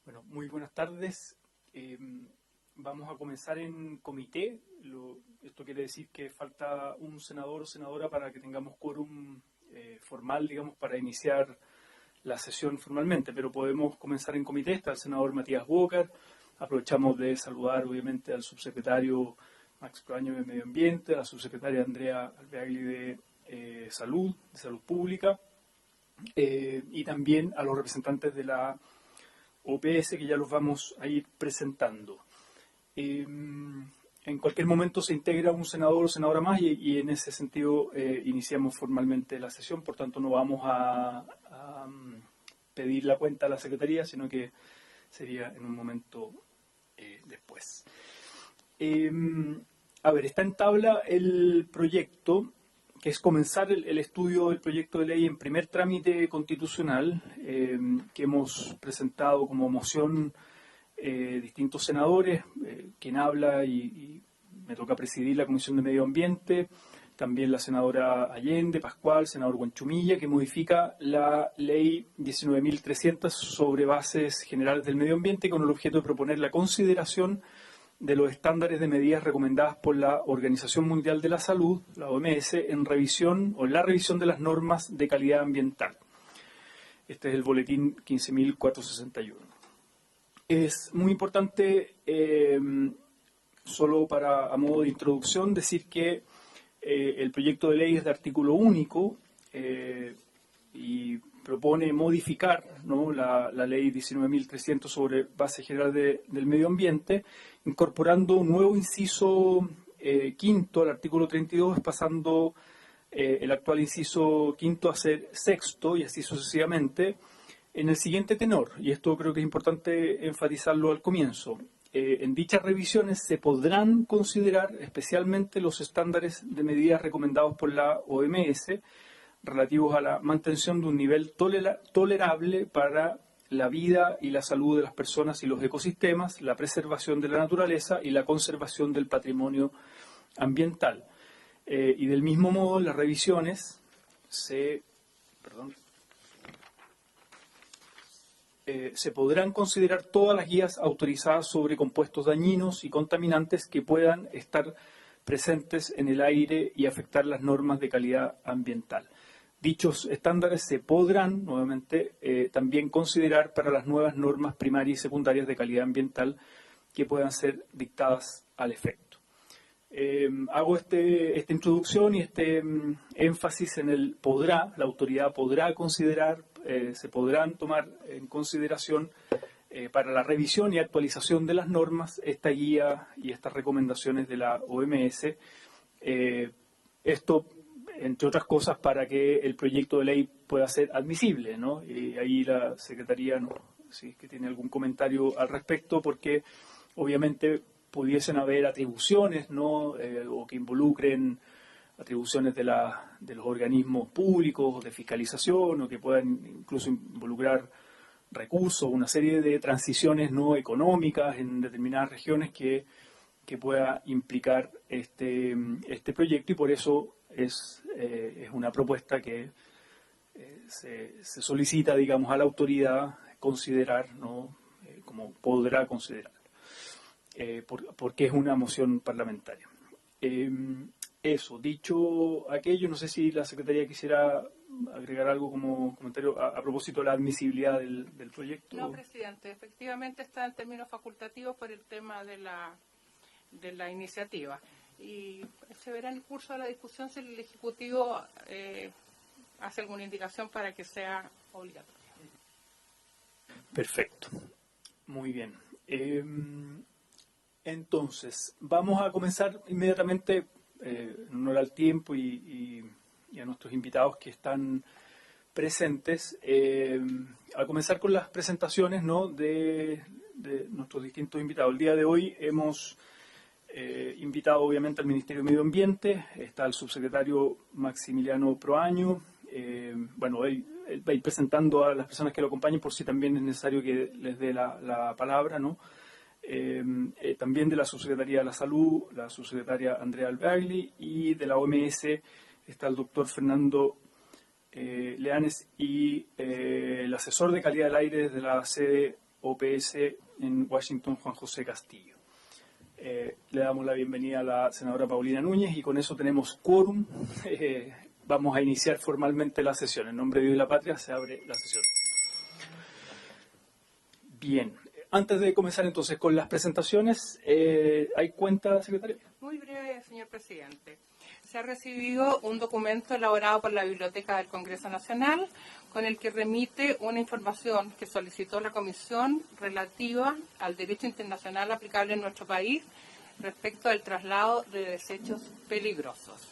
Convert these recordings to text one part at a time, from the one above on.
Bueno, muy buenas tardes. Vamos a comenzar en comité. Esto quiere decir que falta un senador o senadora para que tengamos quórum formal, digamos, para iniciar la sesión formalmente, pero podemos comenzar en comité. Está el senador Matías Walker. Aprovechamos de saludar, obviamente, al subsecretario Max Proaño de Medio Ambiente, a la subsecretaria Andrea Alveagli de Salud Pública, y también a los representantes de la OPS, que ya los vamos a ir presentando. En cualquier momento se integra un senador o senadora más y en ese sentido iniciamos formalmente la sesión. Por tanto, no vamos a pedir la cuenta a la Secretaría, sino que sería en un momento después. A ver, está en tabla el proyecto, que es comenzar el estudio del proyecto de ley en primer trámite constitucional, que hemos presentado como moción distintos senadores, quien habla y me toca presidir la Comisión de Medio Ambiente, también la senadora Allende, Pascual, senador Huanchumilla, que modifica la ley 19.300 sobre bases generales del medio ambiente con el objeto de proponer la consideración de los estándares de medidas recomendadas por la Organización Mundial de la Salud, la OMS, en la revisión de las normas de calidad ambiental. Este es el boletín 15.461. Es muy importante, solo a modo de introducción, decir que el proyecto de ley es de artículo único y propone modificar, ¿no?, la ley 19.300 sobre base general del medio ambiente, incorporando un nuevo inciso quinto al artículo 32, pasando el actual inciso quinto a ser sexto y así sucesivamente, en el siguiente tenor, y esto creo que es importante enfatizarlo al comienzo. En dichas revisiones se podrán considerar especialmente los estándares de medidas recomendados por la OMS relativos a la mantención de un nivel tolerable para la vida y la salud de las personas y los ecosistemas, la preservación de la naturaleza y la conservación del patrimonio ambiental. Y del mismo modo, las revisiones se podrán considerar todas las guías autorizadas sobre compuestos dañinos y contaminantes que puedan estar presentes en el aire y afectar las normas de calidad ambiental. Dichos estándares se podrán, nuevamente, también considerar para las nuevas normas primarias y secundarias de calidad ambiental que puedan ser dictadas al efecto. Hago esta introducción y este énfasis en el podrá. La autoridad podrá considerar, se podrán tomar en consideración para la revisión y actualización de las normas esta guía y estas recomendaciones de la OMS. Esto, entre otras cosas, para que el proyecto de ley pueda ser admisible, ¿no? Y ahí la Secretaría, ¿no?, si es que tiene algún comentario al respecto, porque obviamente pudiesen haber atribuciones, ¿no?, o que involucren atribuciones de los organismos públicos de fiscalización, o que puedan incluso involucrar recursos, una serie de transiciones no económicas en determinadas regiones que pueda implicar este proyecto, y por eso es una propuesta que se solicita, digamos, a la autoridad considerar, ¿no?, como podrá considerar, porque es una moción parlamentaria. Eso, dicho aquello, no sé si la Secretaría quisiera agregar algo como comentario a propósito de la admisibilidad del proyecto. No, presidente, efectivamente está en términos facultativos por el tema de la iniciativa. Y se verá en el curso de la discusión si el Ejecutivo hace alguna indicación para que sea obligatorio. Perfecto. Muy bien. Entonces, vamos a comenzar inmediatamente, en honor al tiempo y a nuestros invitados que están presentes, a comenzar con las presentaciones, ¿no?, de nuestros distintos invitados. El día de hoy hemos invitado obviamente al Ministerio de Medio Ambiente, está el subsecretario Maximiliano Proaño. Bueno, él va a ir presentando a las personas que lo acompañen por si también es necesario que les dé la palabra, ¿no? También de la Subsecretaría de la Salud, la subsecretaria Andrea Alveagli, y de la OMS está el doctor Fernando Leanes y el asesor de calidad del aire desde la sede OPS en Washington, Juan José Castillo. Le damos la bienvenida a la senadora Paulina Núñez y con eso tenemos quórum. Vamos a iniciar formalmente la sesión. En nombre de Dios y la Patria se abre la sesión. Bien, antes de comenzar entonces con las presentaciones, ¿hay cuenta, secretaria? Muy breve, señor presidente. Se ha recibido un documento elaborado por la Biblioteca del Congreso Nacional con el que remite una información que solicitó la Comisión relativa al derecho internacional aplicable en nuestro país respecto al traslado de desechos peligrosos.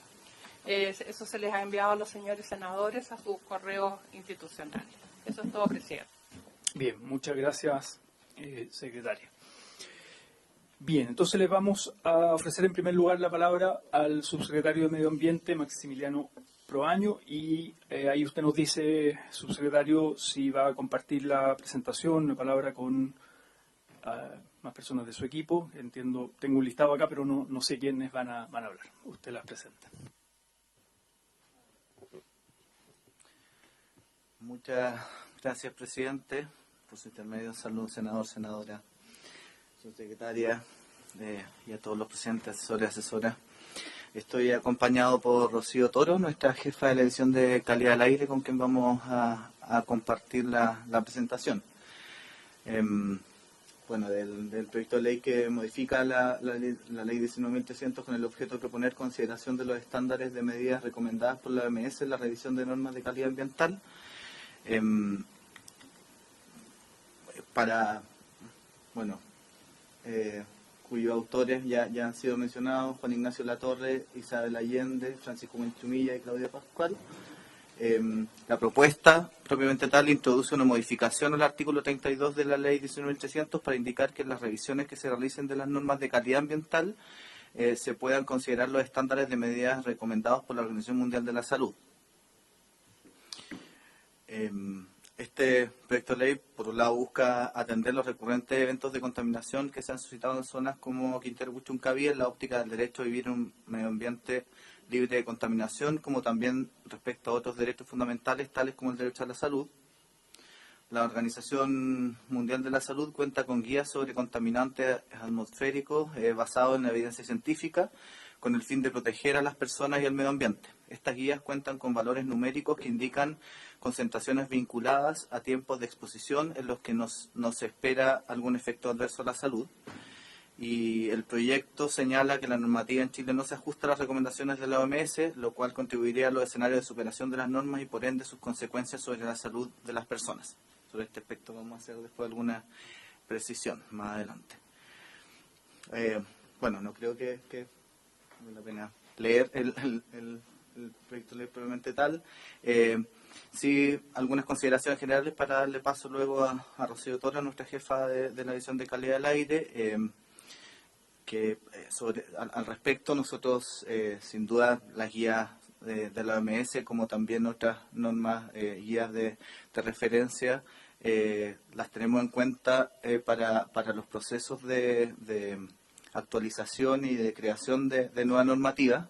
Eso se les ha enviado a los señores senadores a sus correos institucionales. Eso es todo, presidente. Bien, muchas gracias, secretaria. Bien, entonces le vamos a ofrecer en primer lugar la palabra al subsecretario de Medio Ambiente, Maximiliano Proaño, y ahí usted nos dice, subsecretario, si va a compartir la presentación, la palabra con más personas de su equipo. Entiendo, tengo un listado acá, pero no sé quiénes van a hablar. Usted las presenta. Muchas gracias, presidente. Por su intermedio, saludos, senador, senadora, subsecretaria y a todos los presentes, asesores, asesoras. Estoy acompañado por Rocío Toro, nuestra jefa de la edición de Calidad del Aire, con quien vamos a compartir la presentación. Bueno, del proyecto de ley que modifica la ley 19.300 con el objeto de proponer consideración de los estándares de medidas recomendadas por la OMS en la revisión de normas de calidad ambiental. Cuyos autores ya han sido mencionados: Juan Ignacio Latorre, Isabel Allende, Francisco Menchumilla y Claudia Pascual. La propuesta, propiamente tal, introduce una modificación al artículo 32 de la ley 19.300 para indicar que en las revisiones que se realicen de las normas de calidad ambiental se puedan considerar los estándares de medidas recomendados por la Organización Mundial de la Salud. Este proyecto de ley, por un lado, busca atender los recurrentes eventos de contaminación que se han suscitado en zonas como Quintero Puchuncaví, en la óptica del derecho a vivir en un medio ambiente libre de contaminación, como también respecto a otros derechos fundamentales, tales como el derecho a la salud. La Organización Mundial de la Salud cuenta con guías sobre contaminantes atmosféricos basados en la evidencia científica, con el fin de proteger a las personas y al medio ambiente. Estas guías cuentan con valores numéricos que indican concentraciones vinculadas a tiempos de exposición en los que no se espera algún efecto adverso a la salud. Y el proyecto señala que la normativa en Chile no se ajusta a las recomendaciones de la OMS, lo cual contribuiría a los escenarios de superación de las normas y por ende sus consecuencias sobre la salud de las personas. Sobre este aspecto vamos a hacer después alguna precisión más adelante. No creo que vale la pena leer el proyecto de ley propiamente tal. Sí, algunas consideraciones generales para darle paso luego a Rocío Toro, nuestra jefa de la edición de Calidad del Aire, al respecto nosotros, sin duda, las guías de la OMS, como también otras normas, guías de referencia, las tenemos en cuenta para los procesos de actualización y de creación de nueva normativa.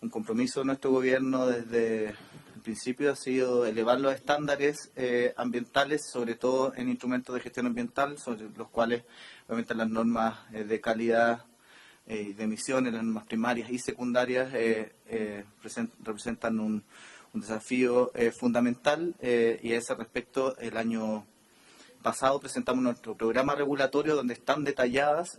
Un compromiso de nuestro gobierno desde el principio ha sido elevar los estándares ambientales, sobre todo en instrumentos de gestión ambiental, sobre los cuales obviamente las normas de calidad y de emisiones, las normas primarias y secundarias representan un desafío fundamental, y a ese respecto el año pasado presentamos nuestro programa regulatorio donde están detalladas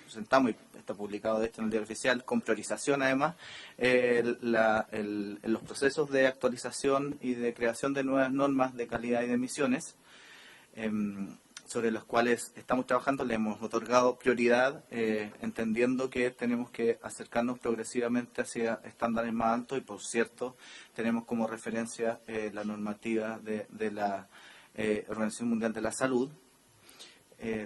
presentamos, y está publicado de esto en el Diario Oficial, con priorización además, los procesos de actualización y de creación de nuevas normas de calidad y de emisiones, sobre los cuales estamos trabajando. Le hemos otorgado prioridad, entendiendo que tenemos que acercarnos progresivamente hacia estándares más altos y, por cierto, tenemos como referencia la normativa de la Organización Mundial de la Salud.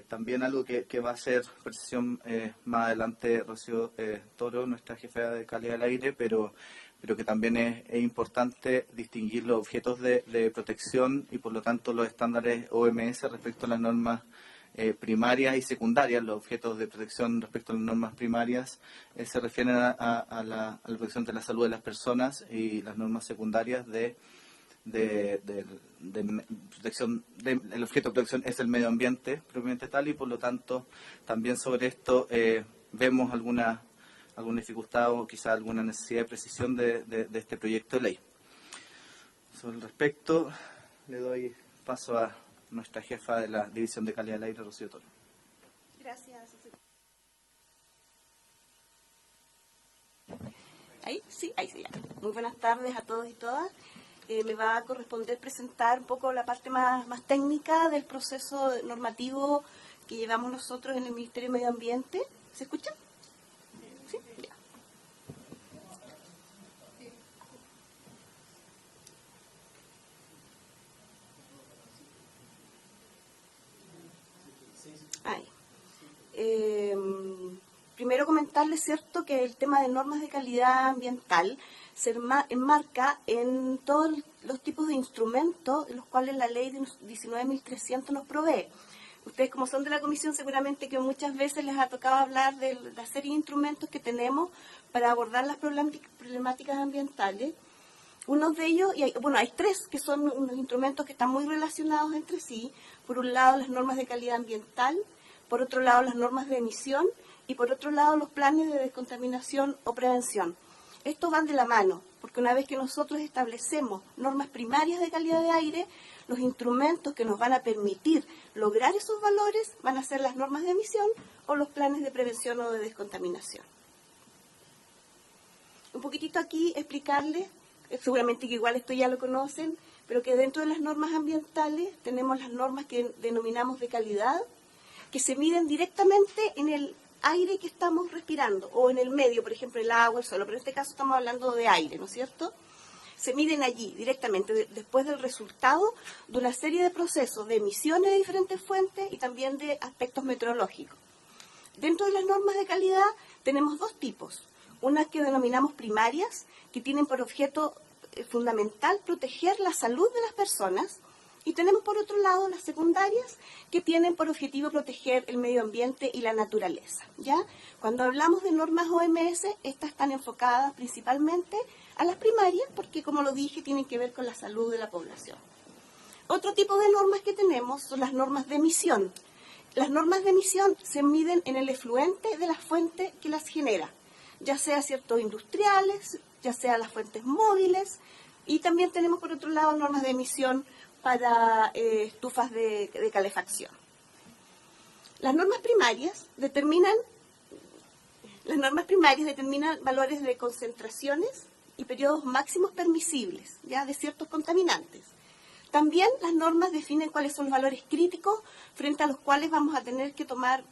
También algo que va a hacer precisión más adelante Rocío Toro, nuestra jefa de calidad del aire, pero que también es importante distinguir los objetos de protección y por lo tanto los estándares OMS respecto a las normas primarias y secundarias. Los objetos de protección respecto a las normas primarias se refieren a la protección de la salud de las personas, y las normas secundarias de protección, el objeto de protección es el medio ambiente propiamente tal, y por lo tanto también sobre esto vemos alguna dificultad o quizá alguna necesidad de precisión de este proyecto de ley. Sobre el respecto, le doy paso a nuestra jefa de la División de Calidad del Aire, Rocío Toro. Gracias. ¿Ahí? Sí, ahí sí. Ya. Muy buenas tardes a todos y todas. Me va a corresponder presentar un poco la parte más técnica del proceso normativo que llevamos nosotros en el Ministerio de Medio Ambiente. ¿Se escucha? Sí, ya. Ahí. Primero comentarles, cierto, que el tema de normas de calidad ambiental se enmarca en todos los tipos de instrumentos de los cuales la ley de 19.300 nos provee. Ustedes, como son de la comisión, seguramente que muchas veces les ha tocado hablar de la serie de instrumentos que tenemos para abordar las problemáticas ambientales. Uno de ellos, hay tres que son unos instrumentos que están muy relacionados entre sí. Por un lado, las normas de calidad ambiental, por otro lado, las normas de emisión, y por otro lado, los planes de descontaminación o prevención. Estos van de la mano, porque una vez que nosotros establecemos normas primarias de calidad de aire, los instrumentos que nos van a permitir lograr esos valores van a ser las normas de emisión o los planes de prevención o de descontaminación. Un poquitito aquí explicarles, seguramente que igual esto ya lo conocen, pero que dentro de las normas ambientales tenemos las normas que denominamos de calidad, que se miden directamente en el aire que estamos respirando, o en el medio, por ejemplo, el agua, el suelo, pero en este caso estamos hablando de aire, ¿no es cierto? Se miden allí directamente, después del resultado de una serie de procesos de emisiones de diferentes fuentes y también de aspectos meteorológicos. Dentro de las normas de calidad tenemos dos tipos, unas que denominamos primarias, que tienen por objeto fundamental proteger la salud de las personas, y tenemos por otro lado las secundarias, que tienen por objetivo proteger el medio ambiente y la naturaleza, ¿ya? Cuando hablamos de normas OMS, estas están enfocadas principalmente a las primarias, porque como lo dije, tienen que ver con la salud de la población. Otro tipo de normas que tenemos son las normas de emisión. Las normas de emisión se miden en el efluente de la fuente que las genera, ya sea ciertos industriales, ya sea las fuentes móviles, y también tenemos por otro lado normas de emisión para estufas de calefacción. Las normas primarias determinan valores de concentraciones y periodos máximos permisibles, ya, de ciertos contaminantes. También las normas definen cuáles son los valores críticos frente a los cuales vamos a tener que tomar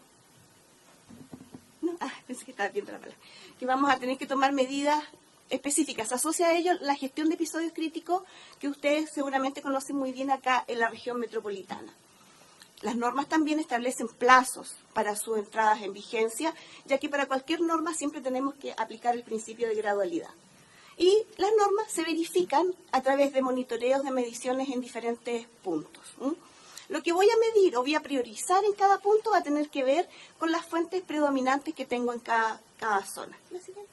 medidas específicas. Se asocia a ello la gestión de episodios críticos, que ustedes seguramente conocen muy bien acá en la región metropolitana. Las normas también establecen plazos para sus entradas en vigencia, ya que para cualquier norma siempre tenemos que aplicar el principio de gradualidad. Y las normas se verifican a través de monitoreos de mediciones en diferentes puntos. Lo que voy a medir o voy a priorizar en cada punto va a tener que ver con las fuentes predominantes que tengo en cada zona. ¿La siguiente?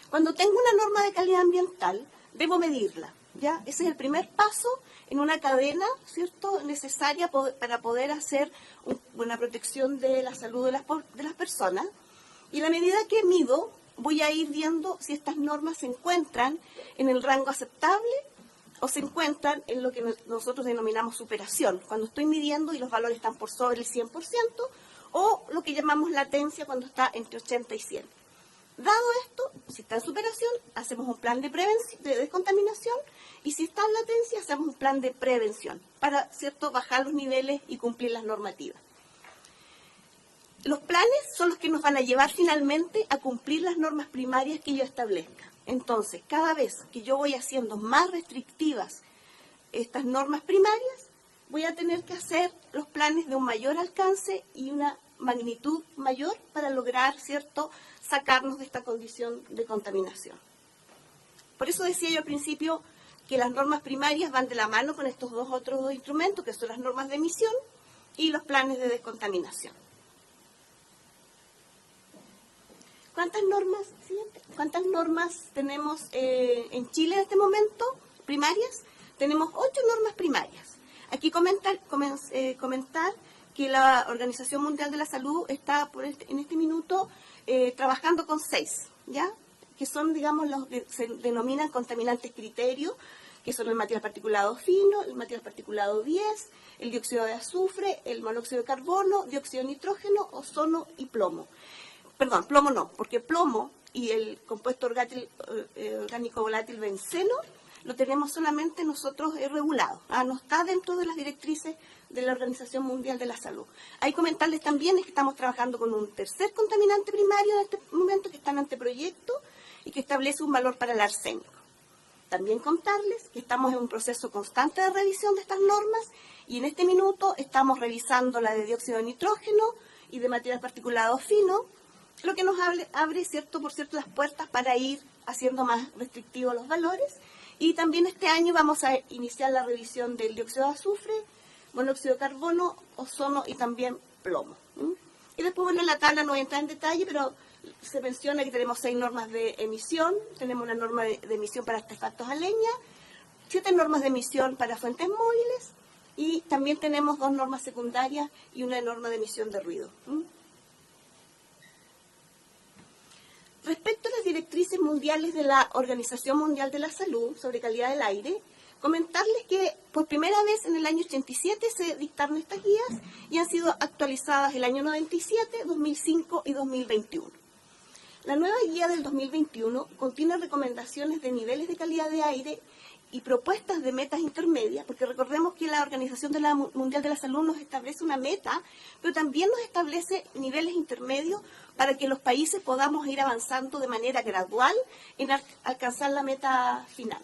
Cuando tengo una norma de calidad ambiental, debo medirla, ¿ya? Ese es el primer paso en una cadena, ¿cierto?, necesaria para poder hacer una protección de la salud de las personas. Y a la medida que mido, voy a ir viendo si estas normas se encuentran en el rango aceptable o se encuentran en lo que nosotros denominamos superación, cuando estoy midiendo y los valores están por sobre el 100%, o lo que llamamos latencia, cuando está entre 80 y 100. Dado esto, si está en superación, hacemos un plan de descontaminación, y si está en latencia, hacemos un plan de prevención para, ¿cierto?, bajar los niveles y cumplir las normativas. Los planes son los que nos van a llevar finalmente a cumplir las normas primarias que yo establezca. Entonces, cada vez que yo voy haciendo más restrictivas estas normas primarias, voy a tener que hacer los planes de un mayor alcance y una magnitud mayor para lograr, ¿cierto?, sacarnos de esta condición de contaminación. Por eso decía yo al principio que las normas primarias van de la mano con estos otros dos instrumentos, que son las normas de emisión y los planes de descontaminación. ¿Cuántas normas ¿cuántas normas tenemos en Chile en este momento? Primarias. Tenemos 8 normas primarias. Aquí comentar que la Organización Mundial de la Salud está en este minuto trabajando con 6, ¿ya? Que son, digamos, los que se denominan contaminantes criterios, que son el material particulado fino, el material particulado 10, el dióxido de azufre, el monóxido de carbono, dióxido de nitrógeno, ozono y plomo. Perdón, plomo no, porque plomo y el compuesto orgánico volátil benceno lo tenemos solamente nosotros regulado. No está dentro de las directrices de la Organización Mundial de la Salud. Hay que comentarles también es que estamos trabajando con un tercer contaminante primario en este momento que está en anteproyecto y que establece un valor para el arsénico. También contarles que estamos en un proceso constante de revisión de estas normas y en este minuto estamos revisando la de dióxido de nitrógeno y de material particulado fino, lo que nos abre por cierto, las puertas para ir haciendo más restrictivos los valores. Y también este año vamos a iniciar la revisión del dióxido de azufre, monóxido de carbono, ozono y también plomo. Y después, bueno, en la tabla no voy a entrar en detalle, pero se menciona que tenemos 6 normas de emisión, tenemos una norma de emisión para artefactos a leña, 7 normas de emisión para fuentes móviles y también tenemos 2 normas secundarias y una norma de emisión de ruido. Respecto a las directrices mundiales de la Organización Mundial de la Salud sobre calidad del aire, comentarles que por primera vez en el año 87 se dictaron estas guías y han sido actualizadas el año 97, 2005 y 2021. La nueva guía del 2021 contiene recomendaciones de niveles de calidad de aire y propuestas de metas intermedias, porque recordemos que la Organización Mundial de la Salud nos establece una meta, pero también nos establece niveles intermedios para que los países podamos ir avanzando de manera gradual en alcanzar la meta final.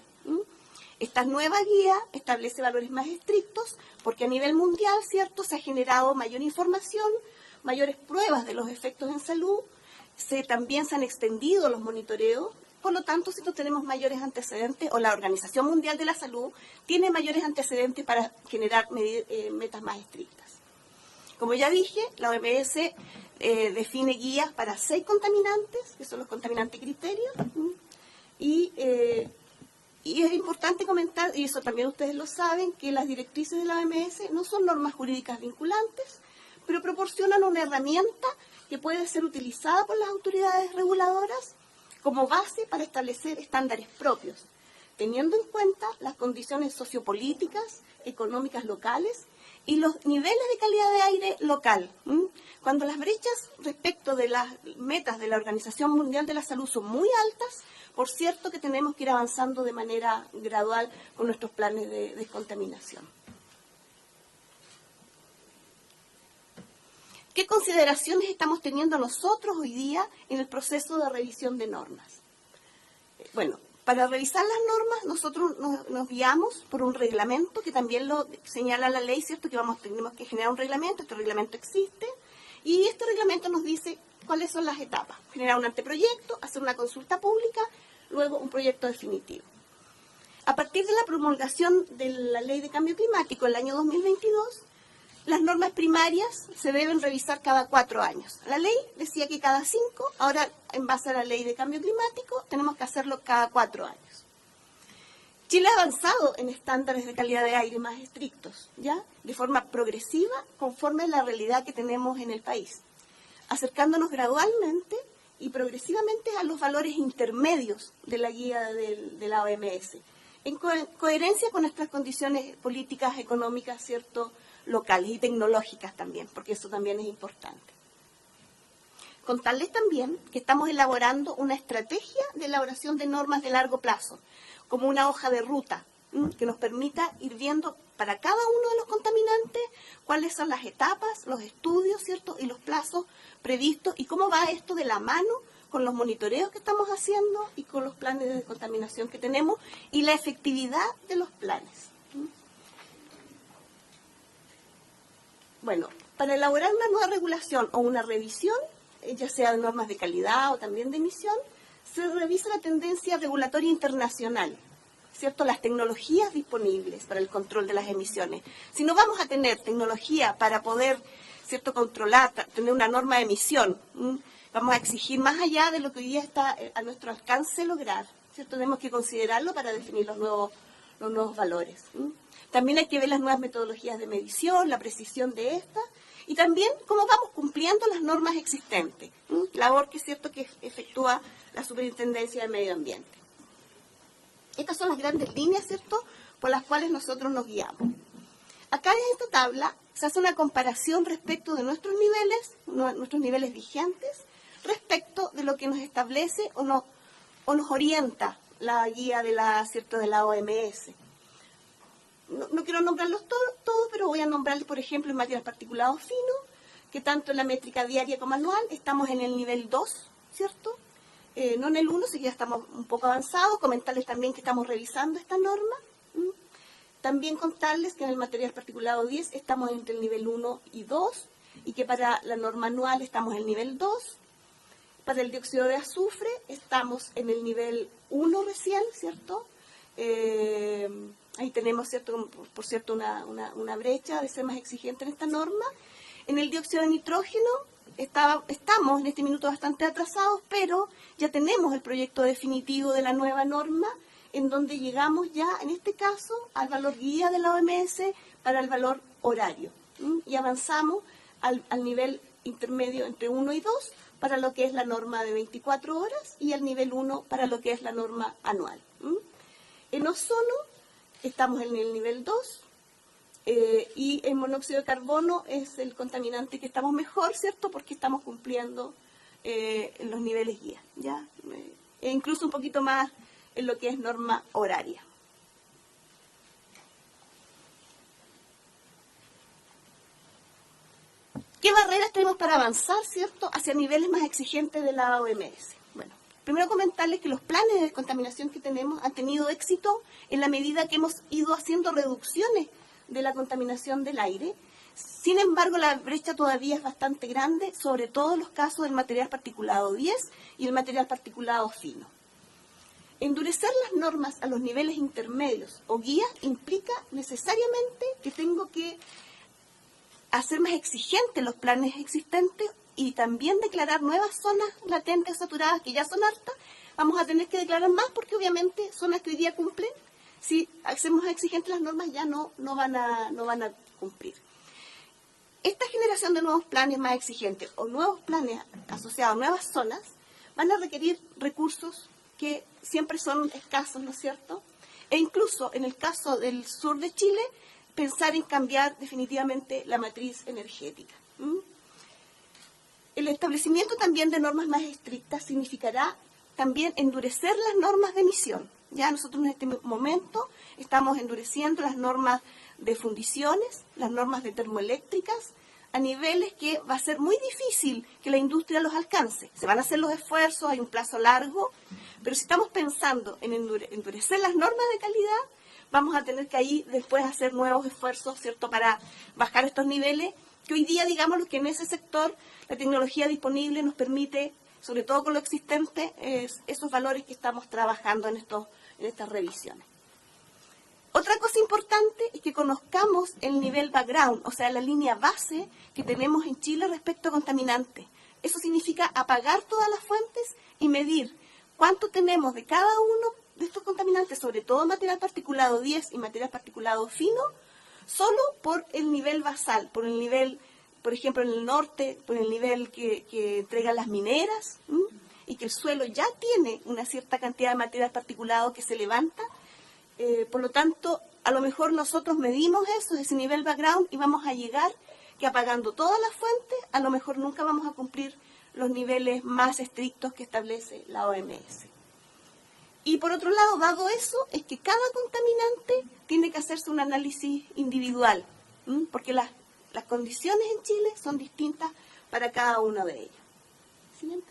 Esta nueva guía establece valores más estrictos, porque a nivel mundial, ¿cierto?, se ha generado mayor información, mayores pruebas de los efectos en salud, también se han extendido los monitoreos. Por lo tanto, si no tenemos mayores antecedentes, o la Organización Mundial de la Salud tiene mayores antecedentes para generar metas más estrictas. Como ya dije, la OMS define guías para 6 contaminantes, que son los contaminantes criterios, y es importante comentar, y eso también ustedes lo saben, que las directrices de la OMS no son normas jurídicas vinculantes, pero proporcionan una herramienta que puede ser utilizada por las autoridades reguladoras como base para establecer estándares propios, teniendo en cuenta las condiciones sociopolíticas, económicas locales y los niveles de calidad de aire local. Cuando las brechas respecto de las metas de la Organización Mundial de la Salud son muy altas, por cierto que tenemos que ir avanzando de manera gradual con nuestros planes de descontaminación. ¿Qué consideraciones estamos teniendo nosotros hoy día en el proceso de revisión de normas? Bueno, para revisar las normas nosotros nos guiamos por un reglamento que también lo señala la ley, ¿cierto? Que tenemos que generar un reglamento, este reglamento existe, y este reglamento nos dice cuáles son las etapas. Generar un anteproyecto, hacer una consulta pública, luego un proyecto definitivo. A partir de la promulgación de la Ley de Cambio Climático en el año 2022, las normas primarias se deben revisar cada 4 años. La ley decía que cada 5, ahora en base a la Ley de Cambio Climático tenemos que hacerlo cada 4 años. Chile ha avanzado en estándares de calidad de aire más estrictos, ¿ya? De forma progresiva, conforme a la realidad que tenemos en el país, acercándonos gradualmente y progresivamente a los valores intermedios de la guía de la OMS, en coherencia con nuestras condiciones políticas, económicas, ¿cierto?, locales y tecnológicas también, porque eso también es importante. Contarles también que estamos elaborando una estrategia de elaboración de normas de largo plazo, como una hoja de ruta, que nos permita ir viendo para cada uno de los contaminantes cuáles son las etapas, los estudios, ¿cierto?, y los plazos previstos, y cómo va esto de la mano con los monitoreos que estamos haciendo y con los planes de descontaminación que tenemos y la efectividad de los planes. Bueno, para elaborar una nueva regulación o una revisión, ya sea de normas de calidad o también de emisión, se revisa la tendencia regulatoria internacional, ¿cierto? Las tecnologías disponibles para el control de las emisiones. Si no vamos a tener tecnología para poder, ¿cierto?, controlar, tener una norma de emisión, vamos a exigir más allá de lo que hoy día está a nuestro alcance lograr, ¿cierto? Tenemos que considerarlo para definir los nuevos valores. También hay que ver las nuevas metodologías de medición, la precisión de estas, y también cómo vamos cumpliendo las normas existentes, labor que es cierto que efectúa la Superintendencia de Medio Ambiente. Estas son las grandes líneas, ¿cierto?, por las cuales nosotros nos guiamos. Acá en esta tabla se hace una comparación respecto de nuestros niveles vigentes, respecto de lo que nos establece o nos orienta la guía de la OMS. No quiero nombrarlos todos, pero voy a nombrarles, por ejemplo, en material particulado fino, que tanto en la métrica diaria como anual estamos en el nivel 2, ¿cierto? No en el 1, sí que ya estamos un poco avanzados. Comentarles también que estamos revisando esta norma. También contarles que en el material particulado 10 estamos entre el nivel 1 y 2, y que para la norma anual estamos en el nivel 2. Para el dióxido de azufre estamos en el nivel 1 recién, ¿cierto? Ahí tenemos, ¿cierto?, por cierto, una brecha de ser más exigente en esta norma. En el dióxido de nitrógeno estamos en este minuto bastante atrasados, pero ya tenemos el proyecto definitivo de la nueva norma, en donde llegamos ya, en este caso, al valor guía de la OMS para el valor horario. Y avanzamos al nivel intermedio entre 1 y 2 para lo que es la norma de 24 horas y al nivel 1 para lo que es la norma anual. En ozono estamos en el nivel 2 y en monóxido de carbono es el contaminante que estamos mejor, ¿cierto?, porque estamos cumpliendo en los niveles guía, ¿ya? E incluso un poquito más en lo que es norma horaria. ¿Qué barreras tenemos para avanzar, cierto?, hacia niveles más exigentes de la OMS? Bueno, primero comentarles que los planes de descontaminación que tenemos han tenido éxito en la medida que hemos ido haciendo reducciones de la contaminación del aire. Sin embargo, la brecha todavía es bastante grande, sobre todo en los casos del material particulado 10 y el material particulado fino. Endurecer las normas a los niveles intermedios o guías implica necesariamente que tengo que hacer más exigentes los planes existentes y también declarar nuevas zonas latentes o saturadas que ya son hartas. Vamos a tener que declarar más porque obviamente zonas que hoy día cumplen, si hacemos exigentes las normas ya no van a cumplir. Esta generación de nuevos planes más exigentes o nuevos planes asociados a nuevas zonas van a requerir recursos que siempre son escasos, ¿no es cierto? E incluso en el caso del sur de Chile, pensar en cambiar definitivamente la matriz energética. El establecimiento también de normas más estrictas significará también endurecer las normas de emisión. Ya nosotros en este momento estamos endureciendo las normas de fundiciones, las normas de termoeléctricas, a niveles que va a ser muy difícil que la industria los alcance. Se van a hacer los esfuerzos, hay un plazo largo, pero si estamos pensando en endurecer las normas de calidad, vamos a tener que ahí después hacer nuevos esfuerzos, ¿cierto?, para bajar estos niveles, que hoy día, digamos, que en ese sector la tecnología disponible nos permite, sobre todo con lo existente, esos valores que estamos trabajando en estas revisiones. Otra cosa importante es que conozcamos el nivel background, o sea, la línea base que tenemos en Chile respecto a contaminantes. Eso significa apagar todas las fuentes y medir cuánto tenemos de cada uno de estos contaminantes, sobre todo material particulado 10 y material particulado fino, solo por el nivel basal, por el nivel, por ejemplo, en el norte, por el nivel que entregan las mineras, y que el suelo ya tiene una cierta cantidad de material particulado que se levanta. Por lo tanto, a lo mejor nosotros medimos eso, ese nivel background, y vamos a llegar que apagando todas las fuentes, a lo mejor nunca vamos a cumplir los niveles más estrictos que establece la OMS. Y por otro lado, dado eso, es que cada contaminante tiene que hacerse un análisis individual, porque las condiciones en Chile son distintas para cada uno de ellos. Siguiente.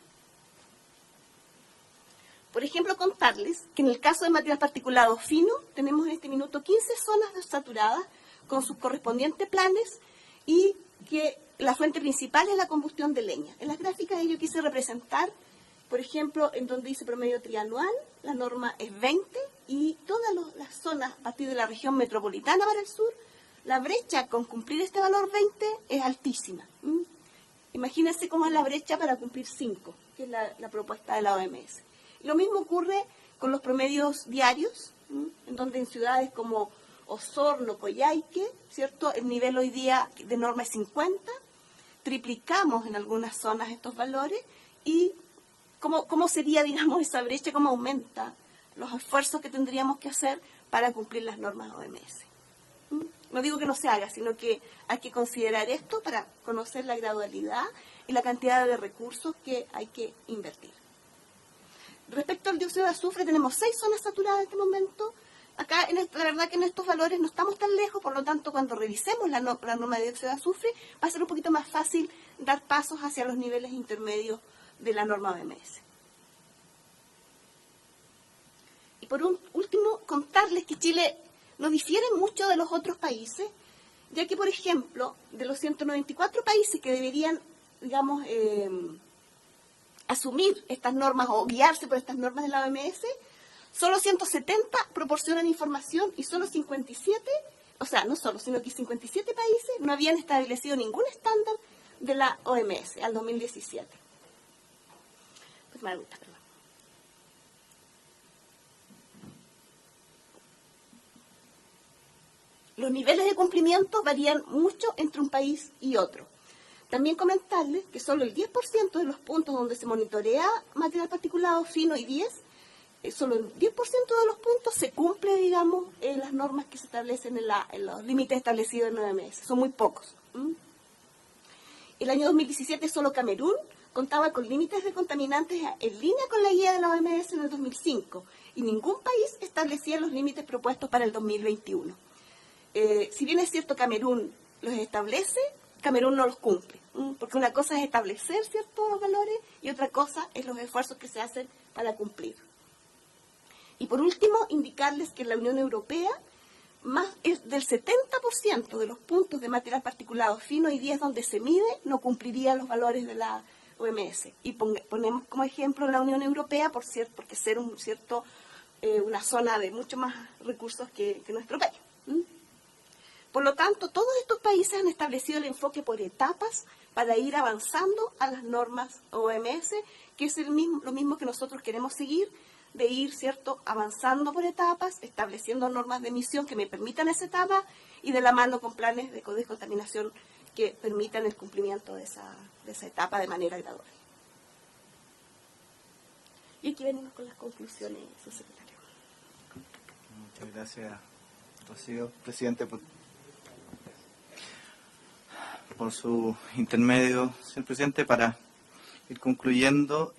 Por ejemplo, contarles que en el caso de material particulado fino, tenemos en este minuto 15 zonas saturadas con sus correspondientes planes y que la fuente principal es la combustión de leña. En las gráficas yo quise representar, por ejemplo, en donde dice promedio trianual, la norma es 20 y todas las zonas a partir de la región metropolitana para el sur, la brecha con cumplir este valor 20 es altísima. Imagínense cómo es la brecha para cumplir 5, que es la propuesta de la OMS. Y lo mismo ocurre con los promedios diarios, en donde en ciudades como Osorno, Coyhaique, ¿cierto? El nivel hoy día de norma es 50, triplicamos en algunas zonas estos valores, y ¿cómo sería, digamos, esa brecha? ¿Cómo aumenta los esfuerzos que tendríamos que hacer para cumplir las normas OMS? No digo que no se haga, sino que hay que considerar esto para conocer la gradualidad y la cantidad de recursos que hay que invertir. Respecto al dióxido de azufre, tenemos 6 zonas saturadas en este momento. Acá, la verdad que en estos valores no estamos tan lejos, por lo tanto, cuando revisemos la norma de dióxido de azufre, va a ser un poquito más fácil dar pasos hacia los niveles intermedios de la norma OMS. Y por último, contarles que Chile no difiere mucho de los otros países, ya que, por ejemplo, de los 194 países que deberían, digamos, asumir estas normas o guiarse por estas normas de la OMS, solo 170 proporcionan información y solo 57, o sea, no solo, sino que 57 países no habían establecido ningún estándar de la OMS al 2017. Pues me gusta, perdón. Los niveles de cumplimiento varían mucho entre un país y otro. También comentarles que solo el 10% de los puntos donde se monitorea material particulado fino y 10, solo el 10% de los puntos se cumple, digamos, las normas que se establecen en los límites establecidos en OMS. Son muy pocos. El año 2017 solo Camerún contaba con límites de contaminantes en línea con la guía de la OMS en el 2005, y ningún país establecía los límites propuestos para el 2021. Si bien es cierto Camerún los establece, Camerún no los cumple, porque una cosa es establecer ciertos valores y otra cosa es los esfuerzos que se hacen para cumplir. Y por último, indicarles que en la Unión Europea más del 70% de los puntos de material particulado fino y 10 donde se mide no cumpliría los valores de la OMS. Y ponemos como ejemplo la Unión Europea porque ser una zona de mucho más recursos que nuestro país. Por lo tanto, todos estos países han establecido el enfoque por etapas para ir avanzando a las normas OMS, que es lo mismo que nosotros queremos seguir, de ir, ¿cierto?, avanzando por etapas, estableciendo normas de emisión que me permitan esa etapa y de la mano con planes de descontaminación que permitan el cumplimiento de esa etapa de manera gradual. Y aquí venimos con las conclusiones, subsecretario. Muchas gracias, Rocío. Presidente, por su intermedio, señor presidente, para ir concluyendo,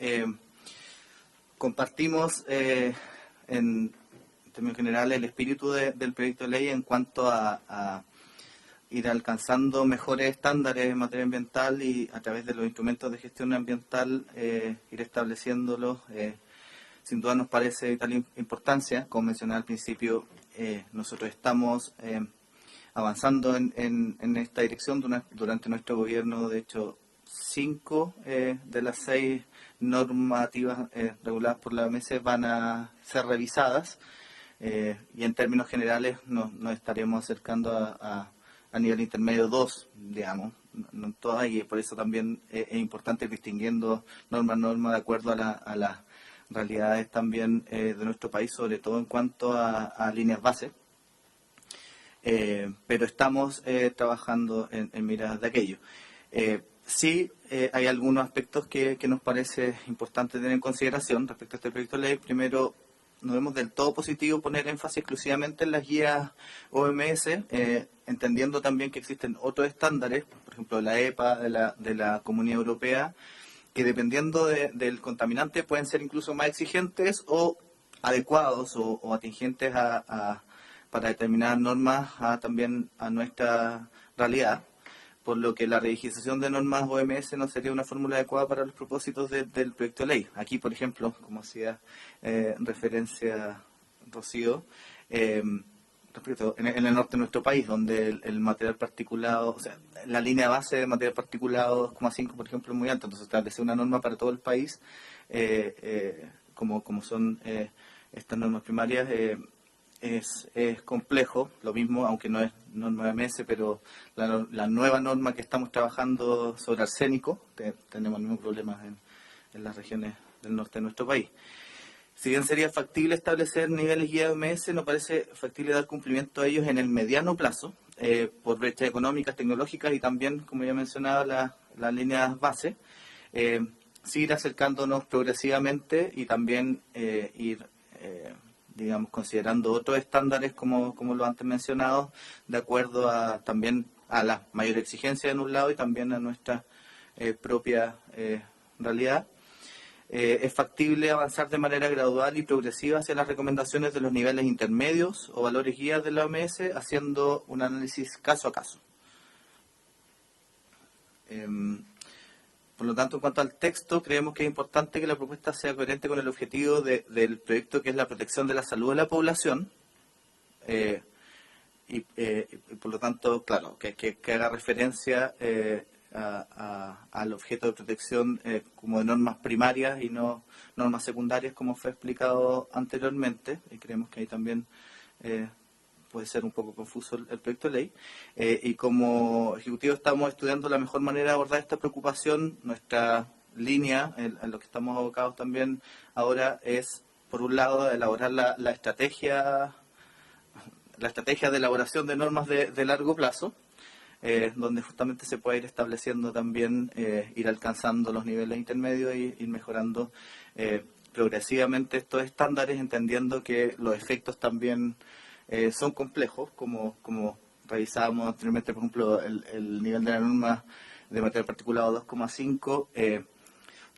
compartimos en términos generales el espíritu del proyecto de ley en cuanto a ir alcanzando mejores estándares en materia ambiental y a través de los instrumentos de gestión ambiental ir estableciéndolos. Sin duda nos parece de vital importancia. Como mencioné al principio, nosotros estamos avanzando en esta dirección durante nuestro gobierno. De hecho, 5 de las 6 normativas reguladas por la OMS van a ser revisadas y en términos generales nos estaremos acercando a nivel intermedio 2, digamos, no todas, y por eso también es importante ir distinguiendo norma a norma de acuerdo a las realidades también de nuestro país, sobre todo en cuanto a líneas base. Pero estamos trabajando en miras de aquello. Sí, hay algunos aspectos que nos parece importante tener en consideración respecto a este proyecto de ley. Primero, no vemos del todo positivo poner énfasis exclusivamente en las guías OMS, entendiendo también que existen otros estándares, por ejemplo la EPA de la Comunidad Europea, que dependiendo del contaminante pueden ser incluso más exigentes o adecuados o atingentes para determinadas normas también a nuestra realidad, por lo que la reigización de normas OMS no sería una fórmula adecuada para los propósitos del proyecto de ley. Aquí, por ejemplo, como hacía referencia Rocío, respecto en el norte de nuestro país, donde el material particulado, o sea, la línea base de material particulado 2,5, por ejemplo, es muy alta, entonces establecer una norma para todo el país, como son estas normas primarias, es complejo, lo mismo, aunque no es norma OMS, pero la nueva norma que estamos trabajando sobre arsénico, tenemos el mismo problema en las regiones del norte de nuestro país. Si bien sería factible establecer niveles guía OMS, no parece factible dar cumplimiento a ellos en el mediano plazo, por brechas económicas, tecnológicas y también, como ya mencionaba, las líneas base. Sí ir acercándonos progresivamente y también ir, digamos, considerando otros estándares como lo antes mencionado, de acuerdo también a la mayor exigencia en un lado y también a nuestra propia realidad. Es factible avanzar de manera gradual y progresiva hacia las recomendaciones de los niveles intermedios o valores guías de la OMS, haciendo un análisis caso a caso. Por lo tanto, en cuanto al texto, creemos que es importante que la propuesta sea coherente con el objetivo del proyecto, que es la protección de la salud de la población, y por lo tanto, claro, que haga referencia al objeto de protección como de normas primarias y no normas secundarias, como fue explicado anteriormente, y creemos que ahí también puede ser un poco confuso el proyecto de ley. Y como Ejecutivo estamos estudiando la mejor manera de abordar esta preocupación. Nuestra línea, en lo que estamos abocados también ahora, es, por un lado, elaborar la estrategia de elaboración de normas de largo plazo, donde justamente se puede ir estableciendo también, ir alcanzando los niveles intermedios y ir mejorando progresivamente estos estándares, entendiendo que los efectos también son complejos, como revisábamos anteriormente, por ejemplo, el nivel de la norma de material particulado 2,5.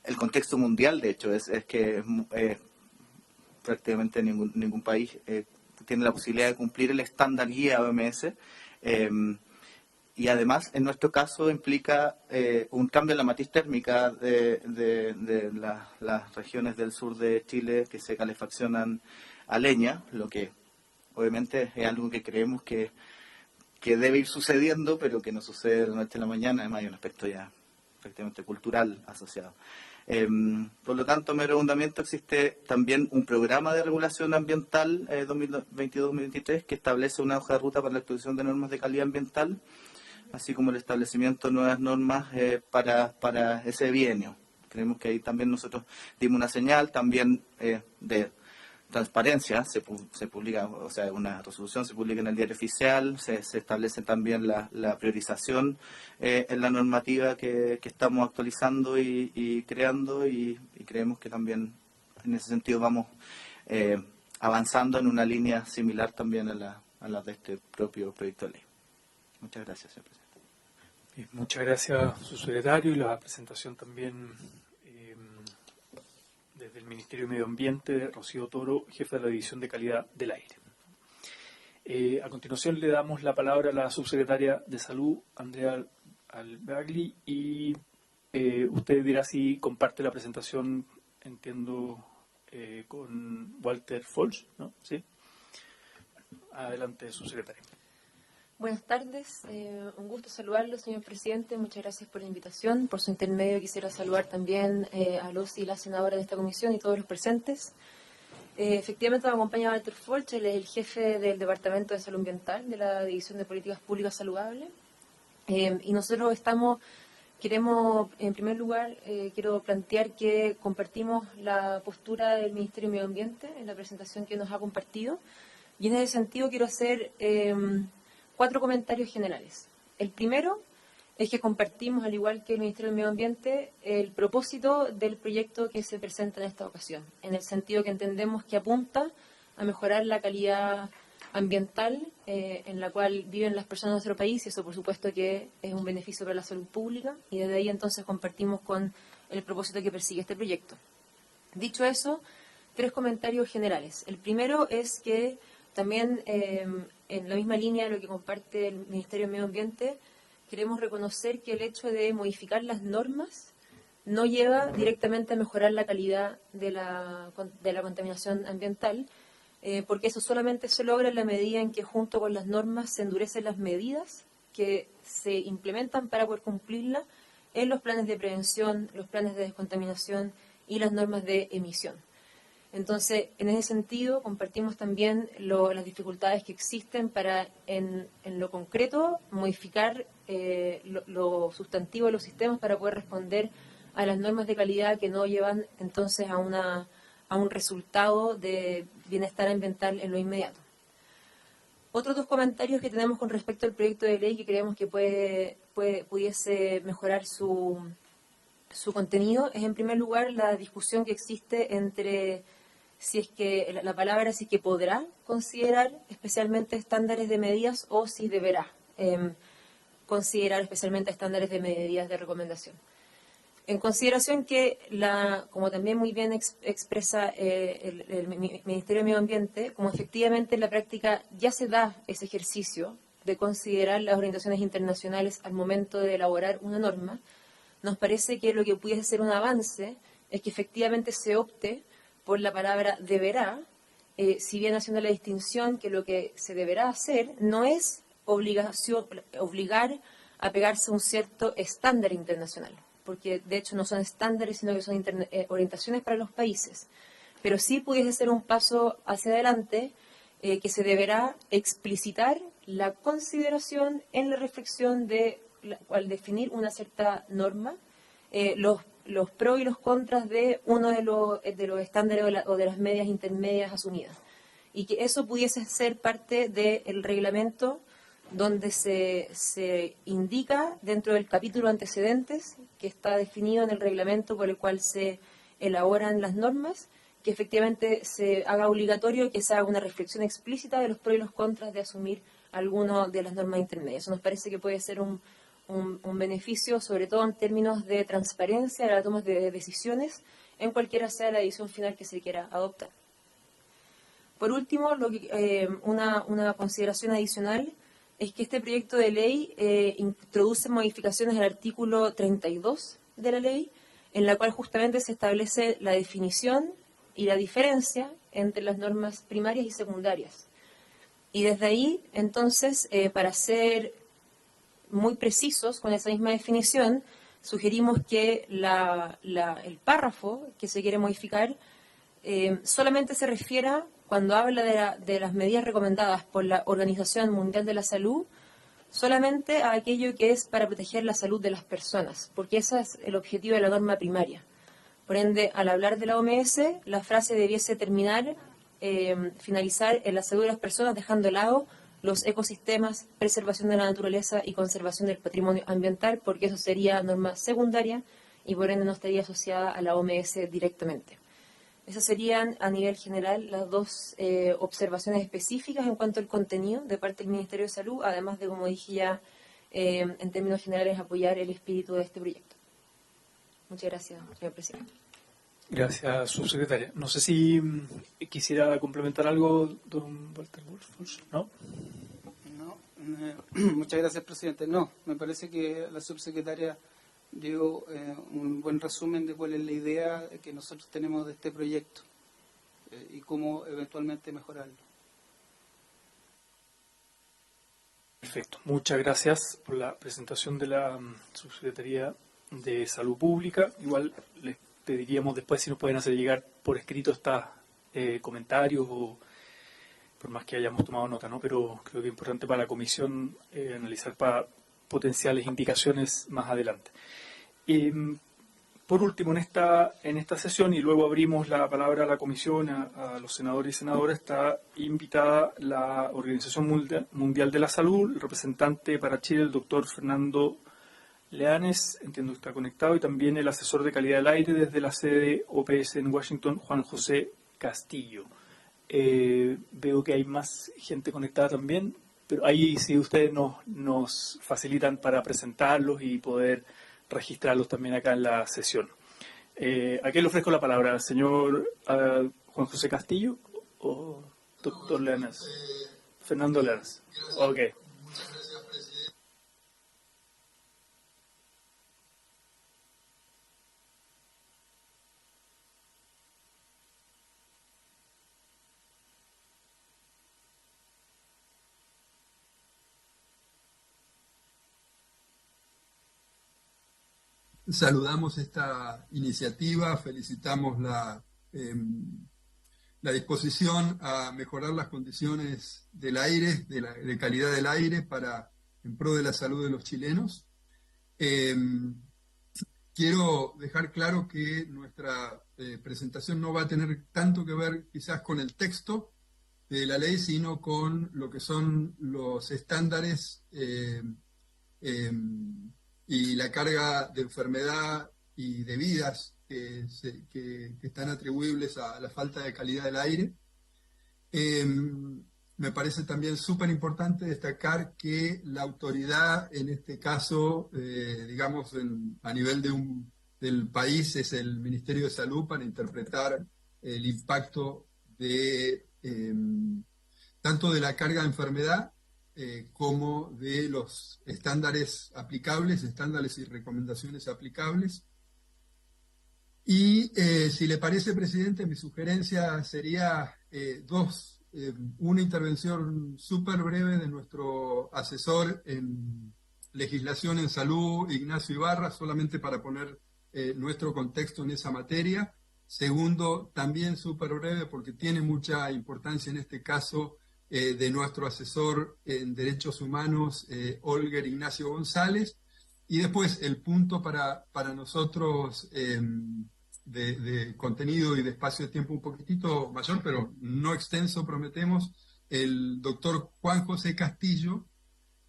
El contexto mundial, de hecho, es que prácticamente ningún país tiene la posibilidad de cumplir el estándar guía OMS. Y además, en nuestro caso, implica un cambio en la matriz térmica de las regiones del sur de Chile que se calefaccionan a leña, lo que obviamente es algo que creemos que debe ir sucediendo, pero que no sucede de la noche a la mañana. Además, hay un aspecto ya prácticamente cultural asociado. Por lo tanto, en mi redundamiento existe también un programa de regulación ambiental 2022-2023 que establece una hoja de ruta para la actualización de normas de calidad ambiental, así como el establecimiento de nuevas normas para ese bienio. Creemos que ahí también nosotros dimos una señal también de transparencia. Se publica, o sea, una resolución se publica en el diario oficial, se establece también la priorización en la normativa que estamos actualizando y creando, y creemos que también en ese sentido vamos avanzando en una línea similar también a la de este propio proyecto de ley. Muchas gracias, señor presidente. Muchas gracias, subsecretario, y la presentación también desde el Ministerio de Medio Ambiente, Rocío Toro, jefe de la División de Calidad del Aire. A continuación le damos la palabra a la subsecretaria de Salud, Andrea Albagli, y usted dirá si comparte la presentación, entiendo, con Walter Folch, ¿no? ¿Sí? Adelante, subsecretaria. Buenas tardes, un gusto saludarlo, señor presidente. Muchas gracias por la invitación. Por su intermedio quisiera saludar también a los y las senadoras de esta comisión y todos los presentes. Efectivamente me acompaña Walter Folch, él es el jefe del Departamento de Salud Ambiental de la División de Políticas Públicas Saludables. Y nosotros queremos, en primer lugar, quiero plantear que compartimos la postura del Ministerio de Medio Ambiente en la presentación que nos ha compartido. Y en ese sentido quiero hacer 4 comentarios generales. El primero es que compartimos, al igual que el Ministerio del Medio Ambiente, el propósito del proyecto que se presenta en esta ocasión, en el sentido que entendemos que apunta a mejorar la calidad ambiental en la cual viven las personas de nuestro país, y eso por supuesto que es un beneficio para la salud pública, y desde ahí entonces compartimos con el propósito que persigue este proyecto. Dicho eso, 3 comentarios generales. El primero es que también, en la misma línea de lo que comparte el Ministerio de Medio Ambiente, queremos reconocer que el hecho de modificar las normas no lleva directamente a mejorar la calidad de la contaminación ambiental, porque eso solamente se logra en la medida en que junto con las normas se endurecen las medidas que se implementan para poder cumplirlas en los planes de prevención, los planes de descontaminación y las normas de emisión. Entonces, en ese sentido, compartimos también las dificultades que existen para, en lo concreto, modificar lo sustantivo de los sistemas para poder responder a las normas de calidad que no llevan entonces a un resultado de bienestar ambiental en lo inmediato. Otros dos comentarios que tenemos con respecto al proyecto de ley que creemos que pudiese mejorar su contenido es, en primer lugar, la discusión que existe entre si es que la palabra si es que podrá considerar especialmente estándares de medidas o si deberá considerar especialmente estándares de medidas de recomendación. En consideración que, como también muy bien expresa el Ministerio de Medio Ambiente, como efectivamente en la práctica ya se da ese ejercicio de considerar las orientaciones internacionales al momento de elaborar una norma, nos parece que lo que pudiese ser un avance es que efectivamente se opte por la palabra deberá, si bien haciendo la distinción que lo que se deberá hacer no es obligar a pegarse a un cierto estándar internacional, porque de hecho no son estándares, sino que son orientaciones para los países. Pero sí pudiese ser un paso hacia adelante que se deberá explicitar la consideración en la reflexión al definir una cierta norma, los pros y los contras de uno de los estándares o de las medias intermedias asumidas. Y que eso pudiese ser parte del reglamento donde se indica dentro del capítulo antecedentes, que está definido en el reglamento por el cual se elaboran las normas, que efectivamente se haga obligatorio que se haga una reflexión explícita de los pros y los contras de asumir alguno de las normas intermedias. Eso nos parece que puede ser un beneficio, sobre todo en términos de transparencia de la toma de decisiones, en cualquiera sea la decisión final que se quiera adoptar. Por último, una consideración adicional es que este proyecto de ley introduce modificaciones al artículo 32 de la ley, en la cual justamente se establece la definición y la diferencia entre las normas primarias y secundarias. Y desde ahí, entonces, para ser muy precisos con esa misma definición, sugerimos que el párrafo que se quiere modificar solamente se refiera, cuando habla de las medidas recomendadas por la Organización Mundial de la Salud, solamente a aquello que es para proteger la salud de las personas, porque ese es el objetivo de la norma primaria. Por ende, al hablar de la OMS, la frase debiese finalizar en la salud de las personas, dejando de lado los ecosistemas, preservación de la naturaleza y conservación del patrimonio ambiental, porque eso sería norma secundaria y por ende no estaría asociada a la OMS directamente. Esas serían, a nivel general, las dos observaciones específicas en cuanto al contenido de parte del Ministerio de Salud, además de, como dije ya, en términos generales, apoyar el espíritu de este proyecto. Muchas gracias, señor presidente. Gracias, subsecretaria. No sé si quisiera complementar algo, don Walter Wolf, ¿no? No, muchas gracias, presidente. No, me parece que la subsecretaria dio un buen resumen de cuál es la idea que nosotros tenemos de este proyecto y cómo eventualmente mejorarlo. Perfecto. Muchas gracias por la presentación de la Subsecretaría de Salud Pública. Igual les pediríamos después si nos pueden hacer llegar por escrito estos comentarios, o por más que hayamos tomado nota, ¿no? Pero creo que es importante para la comisión analizar para potenciales indicaciones más adelante. Por último, en esta sesión, y luego abrimos la palabra a la comisión, a los senadores y senadoras, está invitada la Organización Mundial de la Salud, el representante para Chile, el doctor Fernando Leanes, entiendo que está conectado, y también el asesor de calidad del aire desde la sede OPS en Washington, Juan José Castillo. Veo que hay más gente conectada también, pero ahí sí ustedes nos facilitan para presentarlos y poder registrarlos también acá en la sesión. ¿A quién le ofrezco la palabra? ¿Señor Juan José Castillo o doctor Leanes? Fernando Leanes. Ok. Saludamos esta iniciativa, felicitamos la la disposición a mejorar las condiciones del aire, de calidad del aire en pro de la salud de los chilenos. Quiero dejar claro que nuestra presentación no va a tener tanto que ver quizás con el texto de la ley, sino con lo que son los estándares y la carga de enfermedad y de vidas que están atribuibles a la falta de calidad del aire. Me parece también súper importante destacar que la autoridad, en este caso, digamos, a nivel del país, es el Ministerio de Salud para interpretar el impacto tanto de la carga de enfermedad como de los estándares aplicables, estándares y recomendaciones aplicables. Y si le parece, presidente, mi sugerencia sería una intervención súper breve de nuestro asesor en legislación en salud, Ignacio Ibarra, solamente para poner nuestro contexto en esa materia. Segundo, también súper breve, porque tiene mucha importancia en este caso, de nuestro asesor en derechos humanos, Olger Ignacio González. Y después el punto para nosotros de contenido y de espacio de tiempo un poquitito mayor, pero no extenso, prometemos, el doctor Juan José Castillo,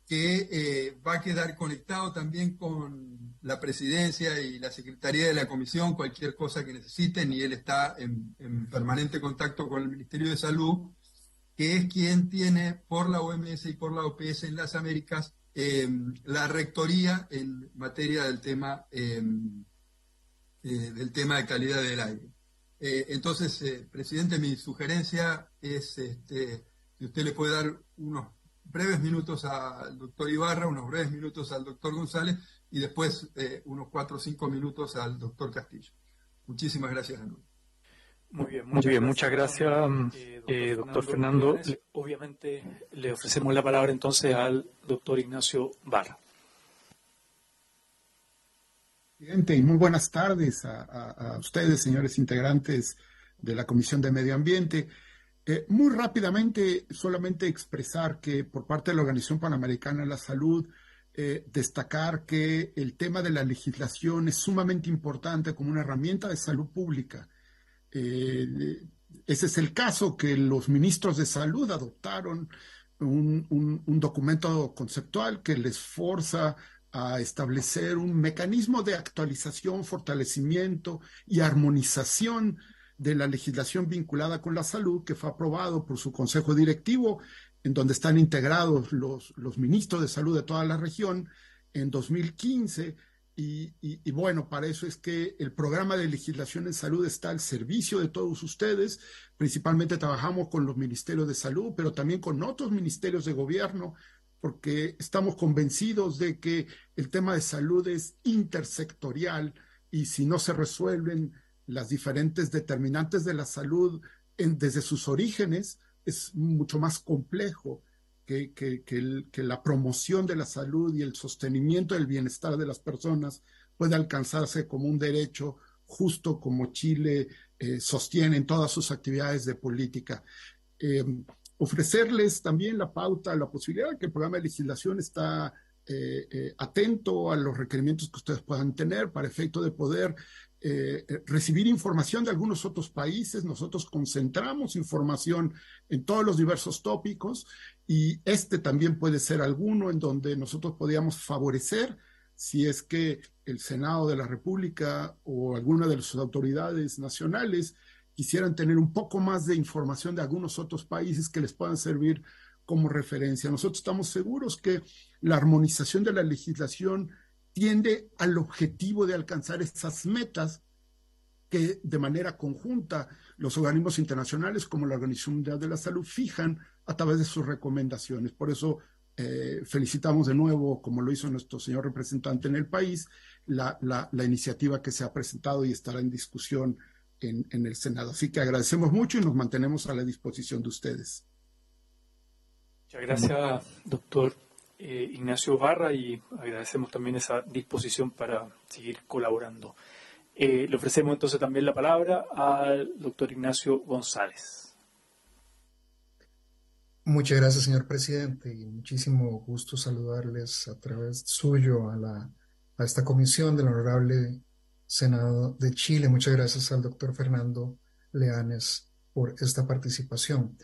que va a quedar conectado también con la presidencia y la secretaría de la comisión, cualquier cosa que necesiten, y él está en permanente contacto con el Ministerio de Salud, que es quien tiene por la OMS y por la OPS en las Américas la rectoría en materia del tema de calidad del aire. Entonces, presidente, mi sugerencia es si usted le puede dar unos breves minutos al doctor Ibarra, unos breves minutos al doctor González y después unos 4 o 5 minutos al doctor Castillo. Muchísimas gracias, Anuel. Muy bien, muchas gracias, doctor Fernando. Obviamente le ofrecemos la palabra entonces al doctor Ignacio Barra. Presidente, y muy buenas tardes a ustedes, señores integrantes de la Comisión de Medio Ambiente. Muy rápidamente, solamente expresar que por parte de la Organización Panamericana de la Salud, destacar que el tema de la legislación es sumamente importante como una herramienta de salud pública. Ese es el caso que los ministros de salud adoptaron un documento conceptual que les forza a establecer un mecanismo de actualización, fortalecimiento y armonización de la legislación vinculada con la salud, que fue aprobado por su Consejo Directivo, en donde están integrados los ministros de salud de toda la región en 2015. Y bueno, para eso es que el programa de legislación en salud está al servicio de todos ustedes. Principalmente trabajamos con los ministerios de salud, pero también con otros ministerios de gobierno, porque estamos convencidos de que el tema de salud es intersectorial y si no se resuelven las diferentes determinantes de la salud desde sus orígenes, es mucho más complejo que la promoción de la salud y el sostenimiento del bienestar de las personas pueda alcanzarse como un derecho justo como Chile sostiene en todas sus actividades de política. Ofrecerles también la pauta, la posibilidad de que el programa de legislación está atento a los requerimientos que ustedes puedan tener para efecto de poder recibir información de algunos otros países. Nosotros concentramos información en todos los diversos tópicos y también puede ser alguno en donde nosotros podríamos favorecer si es que el Senado de la República o alguna de sus autoridades nacionales quisieran tener un poco más de información de algunos otros países que les puedan servir como referencia. Nosotros estamos seguros que la armonización de la legislación tiende al objetivo de alcanzar esas metas que de manera conjunta los organismos internacionales como la Organización Mundial de la Salud fijan a través de sus recomendaciones. Por eso felicitamos de nuevo, como lo hizo nuestro señor representante en el país, la iniciativa que se ha presentado y estará en discusión en el Senado. Así que agradecemos mucho y nos mantenemos a la disposición de ustedes. Muchas gracias, doctor Ignacio Barra, y agradecemos también esa disposición para seguir colaborando. Le ofrecemos entonces también la palabra al doctor Ignacio González. Muchas gracias, señor presidente, y muchísimo gusto saludarles a través suyo a esta comisión del Honorable Senado de Chile. Muchas gracias al doctor Fernando Leanes por esta participación.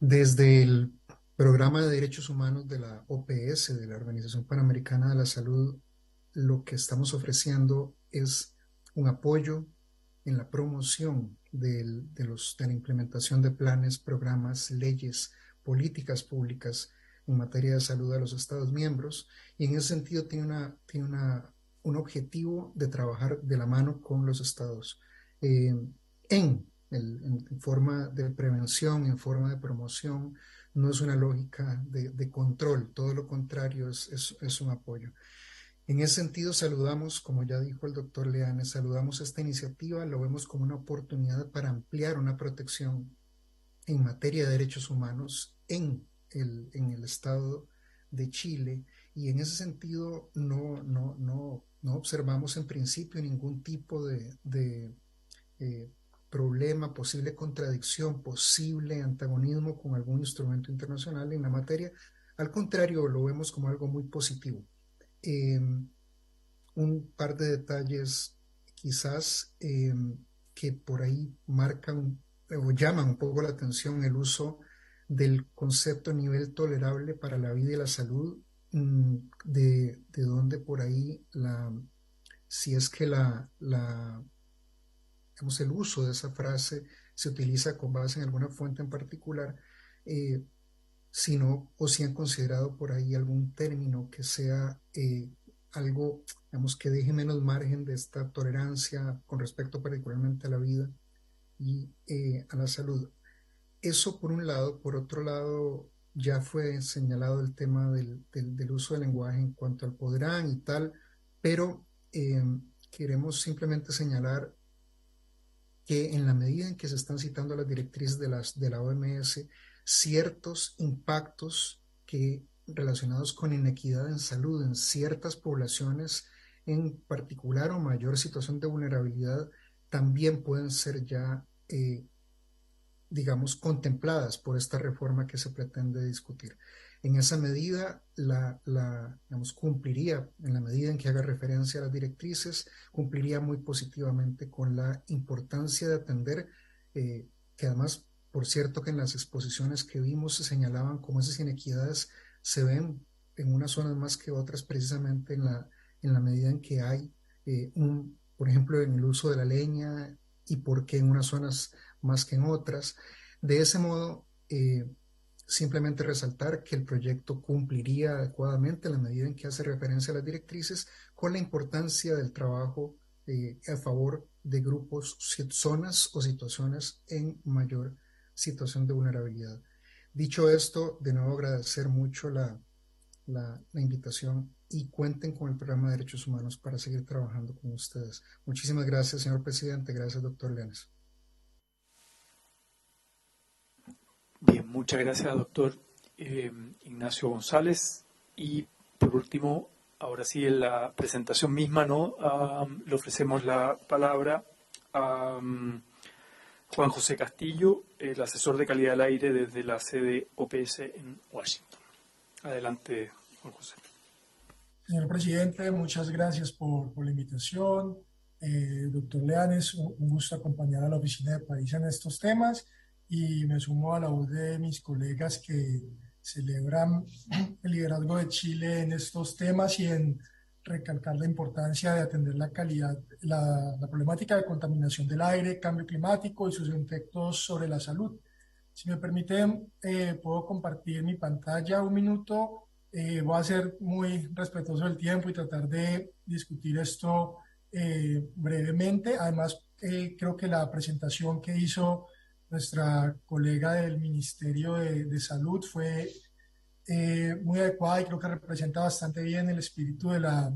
Desde el Programa de Derechos Humanos de la OPS, de la Organización Panamericana de la Salud, lo que estamos ofreciendo es un apoyo en la promoción de la implementación de planes, programas, leyes, políticas públicas en materia de salud a los Estados miembros, y en ese sentido tiene un objetivo de trabajar de la mano con los Estados en forma de prevención, en forma de promoción. No es una lógica de control, todo lo contrario, es un apoyo. En ese sentido saludamos, como ya dijo el doctor Leanes, saludamos esta iniciativa, lo vemos como una oportunidad para ampliar una protección en materia de derechos humanos en el Estado de Chile, y en ese sentido no observamos en principio ningún tipo de problema, posible contradicción, posible antagonismo con algún instrumento internacional en la materia. Al contrario, lo vemos como algo muy positivo. Un par de detalles quizás que por ahí marcan o llaman un poco la atención: el uso del concepto nivel tolerable para la vida y la salud, de donde por ahí si es que digamos, el uso de esa frase se utiliza con base en alguna fuente en particular, si han considerado por ahí algún término que sea algo, digamos, que deje menos margen de esta tolerancia con respecto particularmente a la vida y a la salud. Eso por un lado. Por otro lado, ya fue señalado el tema del uso del lenguaje en cuanto al podrán y tal, pero queremos simplemente señalar que en la medida en que se están citando las directrices de la OMS, ciertos impactos relacionados con inequidad en salud en ciertas poblaciones, en particular o mayor situación de vulnerabilidad, también pueden ser ya, digamos, contempladas por esta reforma que se pretende discutir. En esa medida, digamos, cumpliría, en la medida en que haga referencia a las directrices, cumpliría muy positivamente con la importancia de atender, que además, por cierto, que en las exposiciones que vimos se señalaban cómo esas inequidades se ven en unas zonas más que otras, precisamente en la medida en que hay, por ejemplo, en el uso de la leña, y por qué en unas zonas más que en otras. De ese modo, simplemente resaltar que el proyecto cumpliría adecuadamente en la medida en que hace referencia a las directrices, con la importancia del trabajo a favor de grupos, zonas o situaciones en mayor situación de vulnerabilidad. Dicho esto, de nuevo agradecer mucho la invitación, y cuenten con el Programa de Derechos Humanos para seguir trabajando con ustedes. Muchísimas gracias, señor presidente. Gracias, doctor Leanes. Bien, muchas gracias, doctor Ignacio González. Y por último, ahora sí, en la presentación misma, le ofrecemos la palabra a Juan José Castillo, el asesor de calidad del aire desde la sede OPS en Washington. Adelante, Juan José. Señor presidente, muchas gracias por la invitación. Doctor Leanes, un gusto acompañar a la Oficina de País en estos temas, y me sumo a la voz de mis colegas que celebran el liderazgo de Chile en estos temas y en recalcar la importancia de atender la calidad, la problemática de contaminación del aire, cambio climático y sus efectos sobre la salud. Si me permiten, puedo compartir mi pantalla un minuto. Voy a ser muy respetuoso del tiempo y tratar de discutir esto brevemente. Además, creo que la presentación que hizo nuestra colega del Ministerio de Salud fue muy adecuada, y creo que representa bastante bien el espíritu de la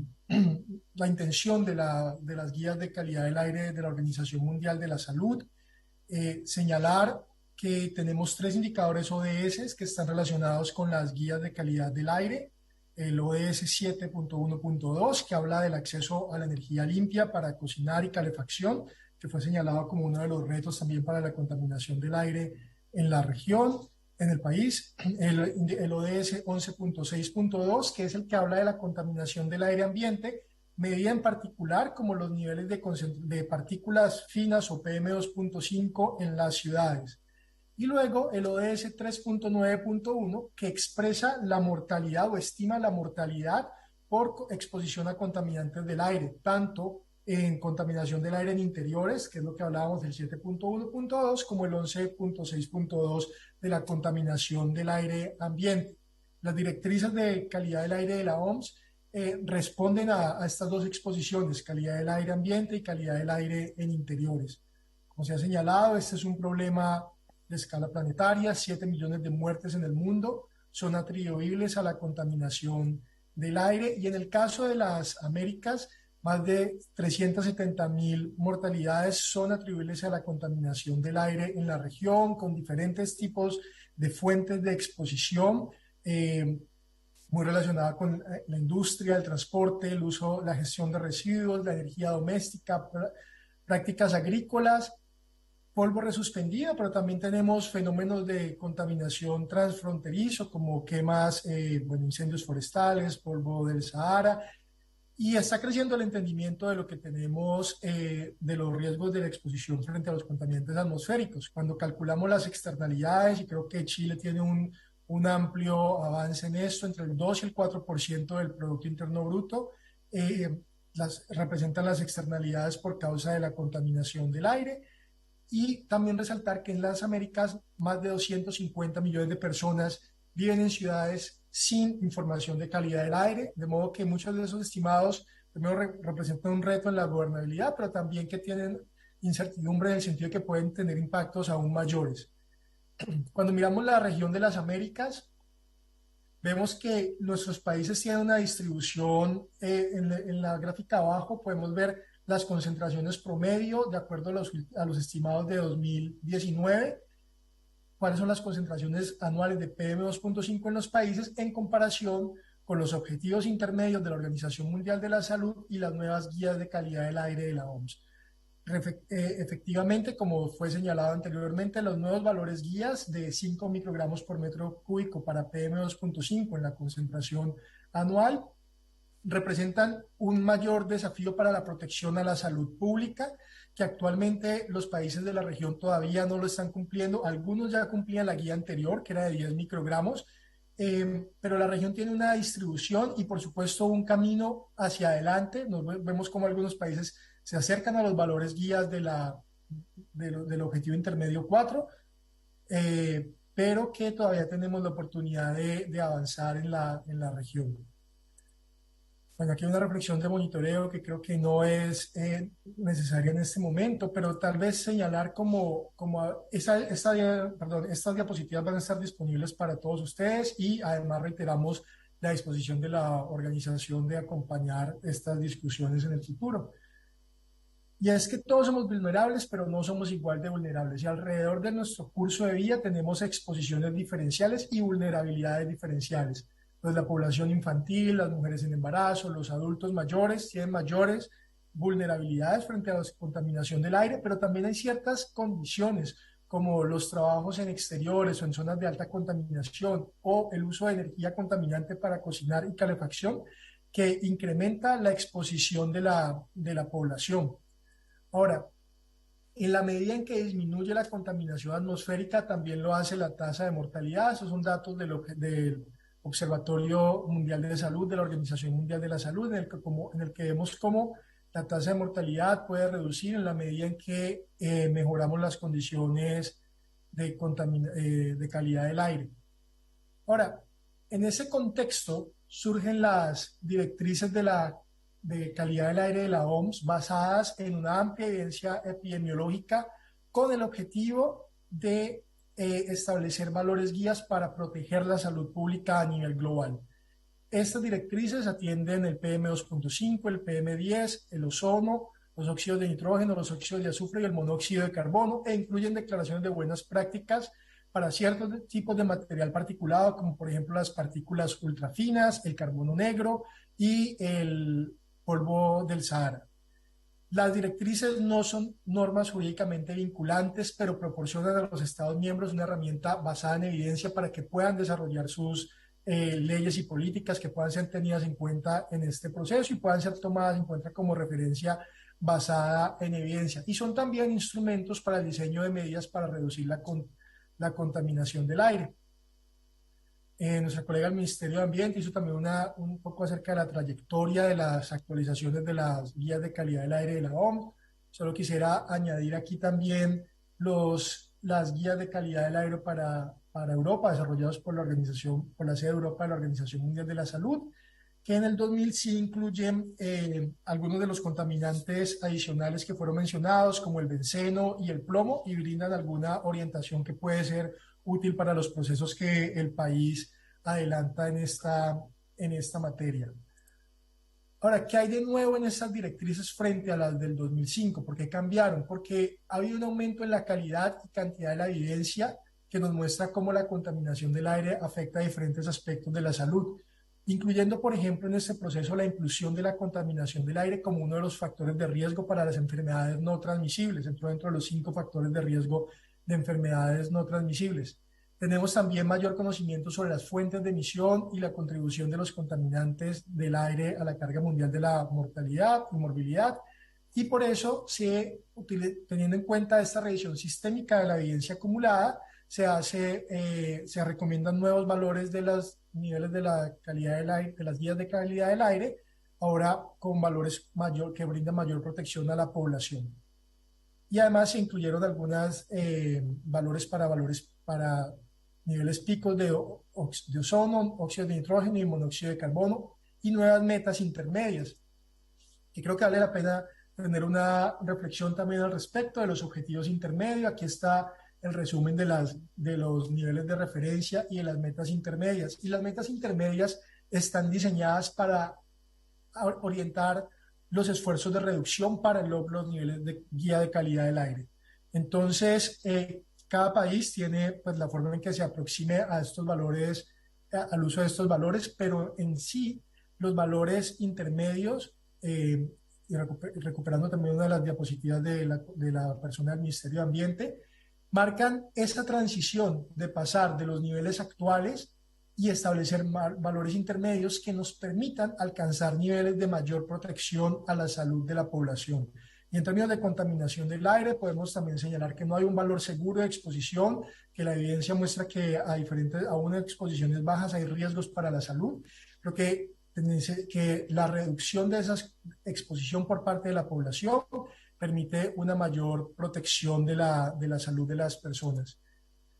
intención de las guías de calidad del aire de la Organización Mundial de la Salud. Señalar que tenemos 3 indicadores ODS que están relacionados con las guías de calidad del aire. el ODS 7.1.2, que habla del acceso a la energía limpia para cocinar y calefacción, que fue señalado como uno de los retos también para la contaminación del aire en la región, en el país. El ODS 11.6.2, que es el que habla de la contaminación del aire ambiente, medida en particular como los niveles de partículas finas o PM2.5 en las ciudades. Y luego el ODS 3.9.1, que expresa la mortalidad o estima la mortalidad por exposición a contaminantes del aire, tanto en contaminación del aire en interiores, que es lo que hablábamos del 7.1.2, como el 11.6.2 de la contaminación del aire ambiente. Las directrices de calidad del aire de la OMS responden a estas dos exposiciones, calidad del aire ambiente y calidad del aire en interiores. Como se ha señalado, este es un problema de escala planetaria. 7 millones de muertes en el mundo son atribuibles a la contaminación del aire, y en el caso de las Américas, más de 370.000 mortalidades son atribuibles a la contaminación del aire en la región, con diferentes tipos de fuentes de exposición, muy relacionada con la industria, el transporte, el uso, la gestión de residuos, la energía doméstica, prácticas agrícolas, polvo resuspendido, pero también tenemos fenómenos de contaminación transfronterizo, como quemas, incendios forestales, polvo del Sahara, y está creciendo el entendimiento de lo que tenemos de los riesgos de la exposición frente a los contaminantes atmosféricos. Cuando calculamos las externalidades, y creo que Chile tiene un amplio avance en esto, entre el 2 y el 4% del Producto Interno Bruto, representan las externalidades por causa de la contaminación del aire. Y también resaltar que en las Américas más de 250 millones de personas viven en ciudades sin información de calidad del aire, de modo que muchos de esos estimados primero representan un reto en la gobernabilidad, pero también que tienen incertidumbre en el sentido de que pueden tener impactos aún mayores. Cuando miramos la región de las Américas, vemos que nuestros países tienen una distribución, en la gráfica abajo podemos ver las concentraciones promedio de acuerdo a los estimados de 2019, cuáles son las concentraciones anuales de PM2.5 en los países en comparación con los objetivos intermedios de la Organización Mundial de la Salud y las nuevas guías de calidad del aire de la OMS. Efectivamente, como fue señalado anteriormente, los nuevos valores guías de 5 microgramos por metro cúbico para PM2.5 en la concentración anual representan un mayor desafío para la protección a la salud pública, que actualmente los países de la región todavía no lo están cumpliendo. Algunos ya cumplían la guía anterior, que era de 10 microgramos, pero la región tiene una distribución y, por supuesto, un camino hacia adelante. Vemos como algunos países se acercan a los valores guías del objetivo intermedio 4, pero que todavía tenemos la oportunidad de avanzar en la región. Bueno, aquí hay una reflexión de monitoreo que creo que no es necesaria en este momento, pero tal vez señalar estas diapositivas van a estar disponibles para todos ustedes, y además reiteramos la disposición de la organización de acompañar estas discusiones en el futuro. Y es que todos somos vulnerables, pero no somos igual de vulnerables, y alrededor de nuestro curso de vida tenemos exposiciones diferenciales y vulnerabilidades diferenciales. Pues la población infantil, las mujeres en embarazo, los adultos mayores tienen mayores vulnerabilidades frente a la contaminación del aire, pero también hay ciertas condiciones como los trabajos en exteriores o en zonas de alta contaminación, o el uso de energía contaminante para cocinar y calefacción, que incrementa la exposición de la población. Ahora, en la medida en que disminuye la contaminación atmosférica, también lo hace la tasa de mortalidad. Esos son datos del Observatorio Mundial de Salud, de la Organización Mundial de la Salud, en el que vemos cómo la tasa de mortalidad puede reducir en la medida en que mejoramos las condiciones de calidad del aire. Ahora, en ese contexto surgen las directrices de calidad del aire de la OMS, basadas en una amplia evidencia epidemiológica, con el objetivo de establecer valores guías para proteger la salud pública a nivel global. Estas directrices atienden el PM2.5, el PM10, el ozono, los óxidos de nitrógeno, los óxidos de azufre y el monóxido de carbono, e incluyen declaraciones de buenas prácticas para ciertos tipos de material particulado, como por ejemplo las partículas ultrafinas, el carbono negro y el polvo del Sahara. Las directrices no son normas jurídicamente vinculantes, pero proporcionan a los Estados miembros una herramienta basada en evidencia para que puedan desarrollar sus leyes y políticas que puedan ser tenidas en cuenta en este proceso y puedan ser tomadas en cuenta como referencia basada en evidencia. Y son también instrumentos para el diseño de medidas para reducir la contaminación del aire. Nuestra colega del Ministerio de Ambiente hizo también un poco acerca de la trayectoria de las actualizaciones de las guías de calidad del aire de la OMS. Solo quisiera añadir aquí también las guías de calidad del aire para Europa, desarrollados por la sede de Europa de la Organización Mundial de la Salud, que en el 2000 sí incluyen algunos de los contaminantes adicionales que fueron mencionados, como el benceno y el plomo, y brindan alguna orientación que puede ser útil para los procesos que el país adelanta en esta materia. Ahora, ¿qué hay de nuevo en estas directrices frente a las del 2005? ¿Por qué cambiaron? Porque ha habido un aumento en la calidad y cantidad de la evidencia que nos muestra cómo la contaminación del aire afecta a diferentes aspectos de la salud, incluyendo, por ejemplo, en este proceso la inclusión de la contaminación del aire como uno de los factores de riesgo para las enfermedades no transmisibles, dentro de los 5 factores de riesgo de enfermedades no transmisibles. Tenemos también mayor conocimiento sobre las fuentes de emisión y la contribución de los contaminantes del aire a la carga mundial de la mortalidad y morbilidad, y por eso, teniendo en cuenta esta revisión sistémica de la evidencia acumulada, se recomiendan nuevos valores de los niveles de la calidad del aire, de las guías de calidad del aire, ahora con valores que brindan mayor protección a la población. Y además se incluyeron algunos valores para niveles picos de ozono, óxido de nitrógeno y monóxido de carbono, y nuevas metas intermedias, que creo que vale la pena tener una reflexión también al respecto de los objetivos intermedios. Aquí está el resumen de los niveles de referencia y de las metas intermedias. Y las metas intermedias están diseñadas para orientar los esfuerzos de reducción para los niveles de guía de calidad del aire. Entonces, cada país tiene pues, la forma en que se aproxime a estos valores, al uso de estos valores, pero en sí los valores intermedios, y recuperando también una de las diapositivas de la persona del Ministerio de Ambiente, marcan esa transición de pasar de los niveles actuales y establecer valores intermedios que nos permitan alcanzar niveles de mayor protección a la salud de la población. Y en términos de contaminación del aire, podemos también señalar que no hay un valor seguro de exposición, que la evidencia muestra que a unas exposiciones bajas hay riesgos para la salud, pero que la reducción de esa exposición por parte de la población permite una mayor protección de la salud de las personas.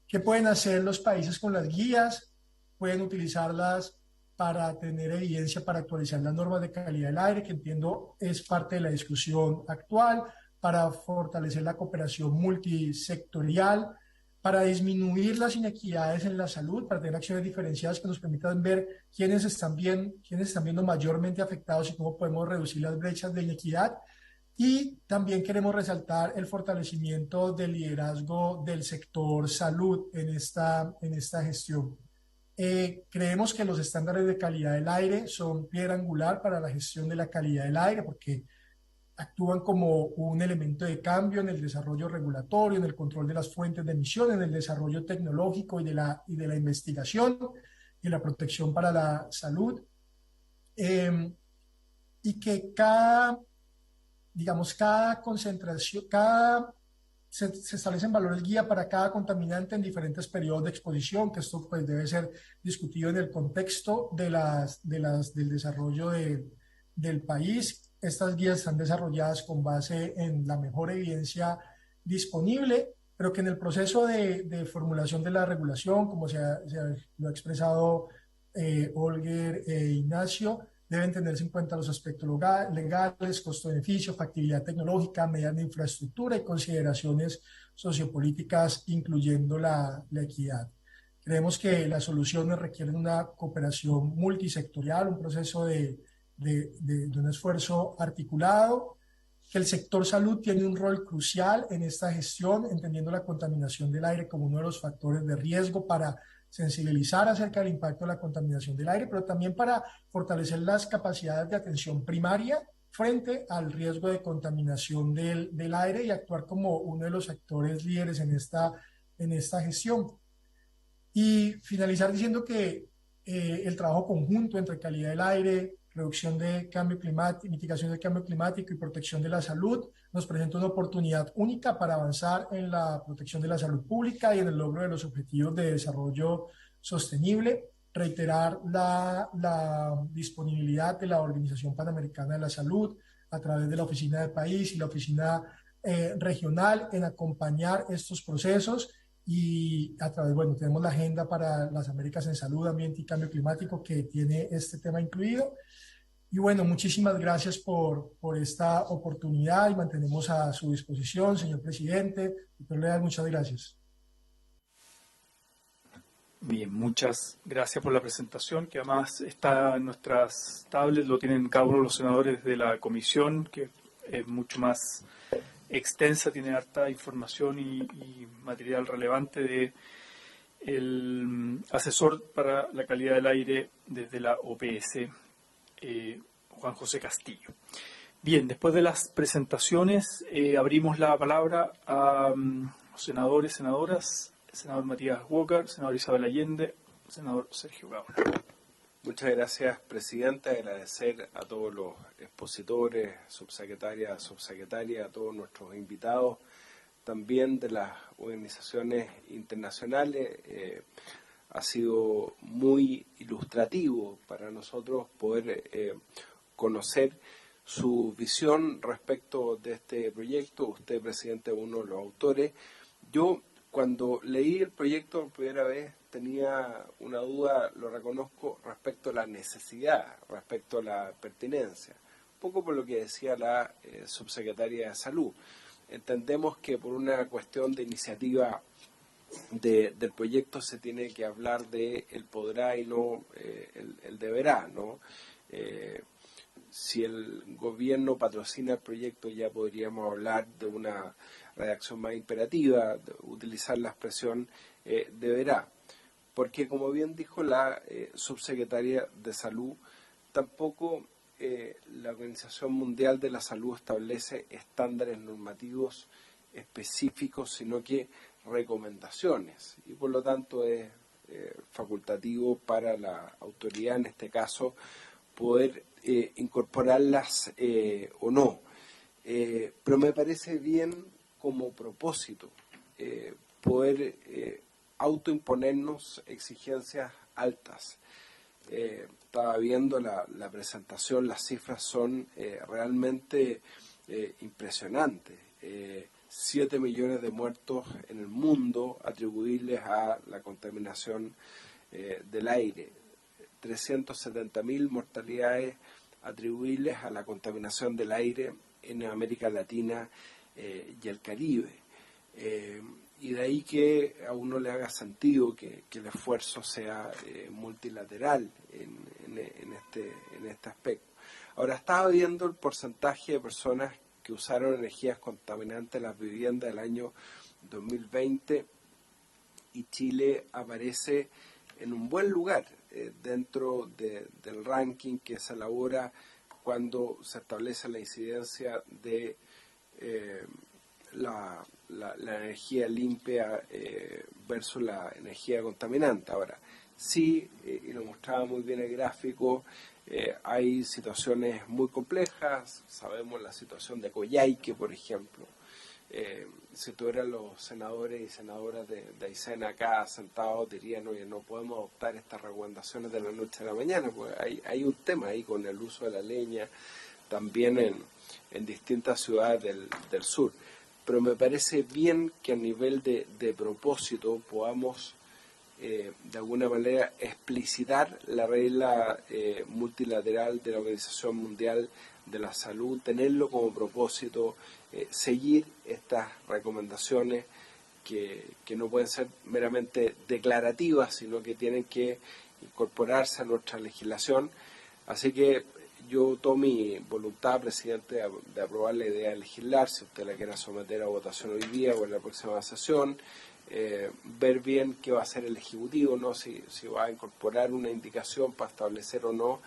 ¿Qué pueden hacer los países con las guías? Pueden utilizarlas para tener evidencia, para actualizar las normas de calidad del aire, que entiendo es parte de la discusión actual, para fortalecer la cooperación multisectorial, para disminuir las inequidades en la salud, para tener acciones diferenciadas que nos permitan ver quiénes están viendo mayormente afectados y cómo podemos reducir las brechas de inequidad. Y también queremos resaltar el fortalecimiento del liderazgo del sector salud en esta gestión. Creemos que los estándares de calidad del aire son piedra angular para la gestión de la calidad del aire porque actúan como un elemento de cambio en el desarrollo regulatorio, en el control de las fuentes de emisión, en el desarrollo tecnológico y de la investigación y la protección para la salud. Y que cada concentración, se establecen valores guía para cada contaminante en diferentes periodos de exposición, que esto pues debe ser discutido en el contexto del desarrollo del país. Estas guías están desarrolladas con base en la mejor evidencia disponible, pero que en el proceso de formulación de la regulación, como lo ha expresado Holger e Ignacio, deben tenerse en cuenta los aspectos legales, costo-beneficio, factibilidad tecnológica, medidas de infraestructura y consideraciones sociopolíticas, incluyendo la equidad. Creemos que las soluciones requieren una cooperación multisectorial, un proceso de un esfuerzo articulado que el sector salud tiene un rol crucial en esta gestión, entendiendo la contaminación del aire como uno de los factores de riesgo para sensibilizar acerca del impacto de la contaminación del aire, pero también para fortalecer las capacidades de atención primaria frente al riesgo de contaminación del aire y actuar como uno de los actores líderes en esta gestión. Y finalizar diciendo que el trabajo conjunto entre calidad del aire, reducción de cambio climático, mitigación del cambio climático y protección de la salud nos presenta una oportunidad única para avanzar en la protección de la salud pública y en el logro de los objetivos de desarrollo sostenible. Reiterar la disponibilidad de la Organización Panamericana de la Salud a través de la Oficina del País y la Oficina regional en acompañar estos procesos y a través, bueno, tenemos la Agenda para las Américas en Salud, Ambiente y Cambio Climático que tiene este tema incluido. Y bueno, muchísimas gracias por esta oportunidad y mantenemos a su disposición, señor presidente. Doctor Leal, muchas gracias. Bien, muchas gracias por la presentación, que además está en nuestras tablets, lo tienen cada uno de los senadores de la comisión, que es mucho más extensa, tiene harta información y material relevante de el asesor para la calidad del aire desde la OPS, Juan José Castillo. Bien, después de las presentaciones, abrimos la palabra a los senadores, senadoras. Senador Matías Walker, senador Isabel Allende, senador Sergio Gauna. Muchas gracias, presidente. Agradecer a todos los expositores, subsecretarias, a todos nuestros invitados, también de las organizaciones internacionales. Ha sido muy ilustrativo para nosotros poder conocer su visión respecto de este proyecto. Usted, presidente, es uno de los autores. Yo, cuando leí el proyecto por primera vez, tenía una duda, lo reconozco, respecto a la necesidad, respecto a la pertinencia. Un poco por lo que decía la subsecretaria de Salud. Entendemos que por una cuestión de iniciativa del proyecto se tiene que hablar de el podrá y no el deberá, ¿no? Si el gobierno patrocina el proyecto ya podríamos hablar de una redacción más imperativa, de utilizar la expresión deberá. Porque, como bien dijo la subsecretaria de Salud, tampoco la Organización Mundial de la Salud establece estándares normativos específicos, sino que recomendaciones. Y por lo tanto es facultativo para la autoridad, en este caso, poder incorporarlas o no. Pero me parece bien como propósito poder autoimponernos exigencias altas. Estaba viendo la presentación, las cifras son realmente impresionantes. 7 millones de muertos en el mundo atribuibles a la contaminación del aire. 370.000 mortalidades atribuibles a la contaminación del aire en América Latina y el Caribe. Y de ahí que a uno le haga sentido que el esfuerzo sea multilateral en este aspecto. Ahora, estaba viendo el porcentaje de personas que usaron energías contaminantes en las viviendas del año 2020 y Chile aparece en un buen lugar dentro del ranking que se elabora cuando se establece la incidencia de la energía limpia versus la energía contaminante. Ahora, sí, y lo mostraba muy bien el gráfico, hay situaciones muy complejas. Sabemos la situación de Coyhaique, por ejemplo. Si tuvieran los senadores y senadoras de Aysén acá sentados, dirían, oye, no podemos adoptar estas recomendaciones de la noche a la mañana, porque hay un tema ahí con el uso de la leña, también en distintas ciudades del sur. Pero me parece bien que a nivel de propósito podamos de alguna manera explicitar la regla multilateral de la Organización Mundial de la Salud, tenerlo como propósito, seguir estas recomendaciones que no pueden ser meramente declarativas, sino que tienen que incorporarse a nuestra legislación. Así que yo tomo mi voluntad, presidente, de aprobar la idea de legislar, si usted la quiere someter a votación hoy día o en la próxima sesión, ver bien qué va a hacer el Ejecutivo, ¿no? Si va a incorporar una indicación para establecer o no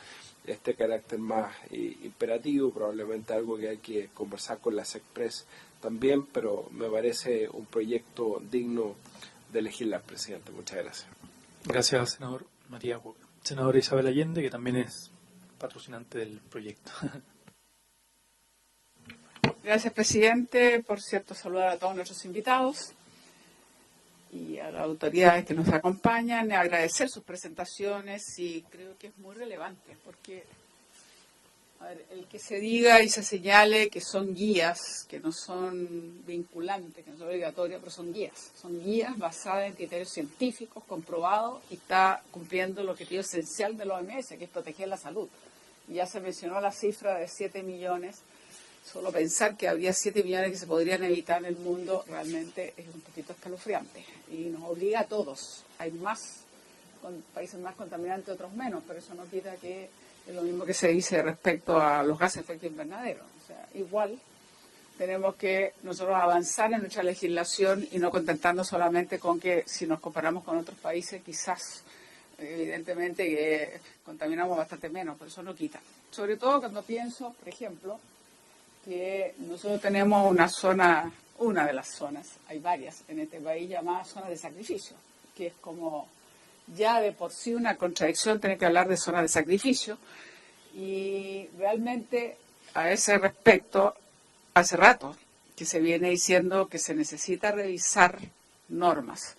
este carácter más imperativo, probablemente algo que hay que conversar con la SECPRES también, pero me parece un proyecto digno de legislar, presidente. Muchas gracias. Gracias, senador Matías Walker. Senadora Isabel Allende, que también es patrocinante del proyecto. Gracias, presidente. Por cierto, saludar a todos nuestros invitados y a las autoridades que nos acompañan, agradecer sus presentaciones y creo que es muy relevante porque el que se diga y se señale que son guías, que no son vinculantes, que no son obligatorias, pero son guías basadas en criterios científicos, comprobados, y está cumpliendo el objetivo esencial de la OMS, que es proteger la salud. Y ya se mencionó la cifra de 7 millones. Solo pensar que habría 7 millones que se podrían evitar en el mundo realmente es un poquito escalofriante y nos obliga a todos. Hay más países más contaminantes, otros menos, pero eso no quita que es lo mismo que se dice respecto a los gases de efecto invernadero. O sea, igual tenemos que nosotros avanzar en nuestra legislación y no contentarnos solamente con que si nos comparamos con otros países quizás evidentemente que contaminamos bastante menos, pero eso no quita. Sobre todo cuando pienso, por ejemplo, que nosotros tenemos una de las zonas, hay varias en este país llamadas zonas de sacrificio, que es como ya de por sí una contradicción tener que hablar de zonas de sacrificio, y realmente a ese respecto hace rato que se viene diciendo que se necesita revisar normas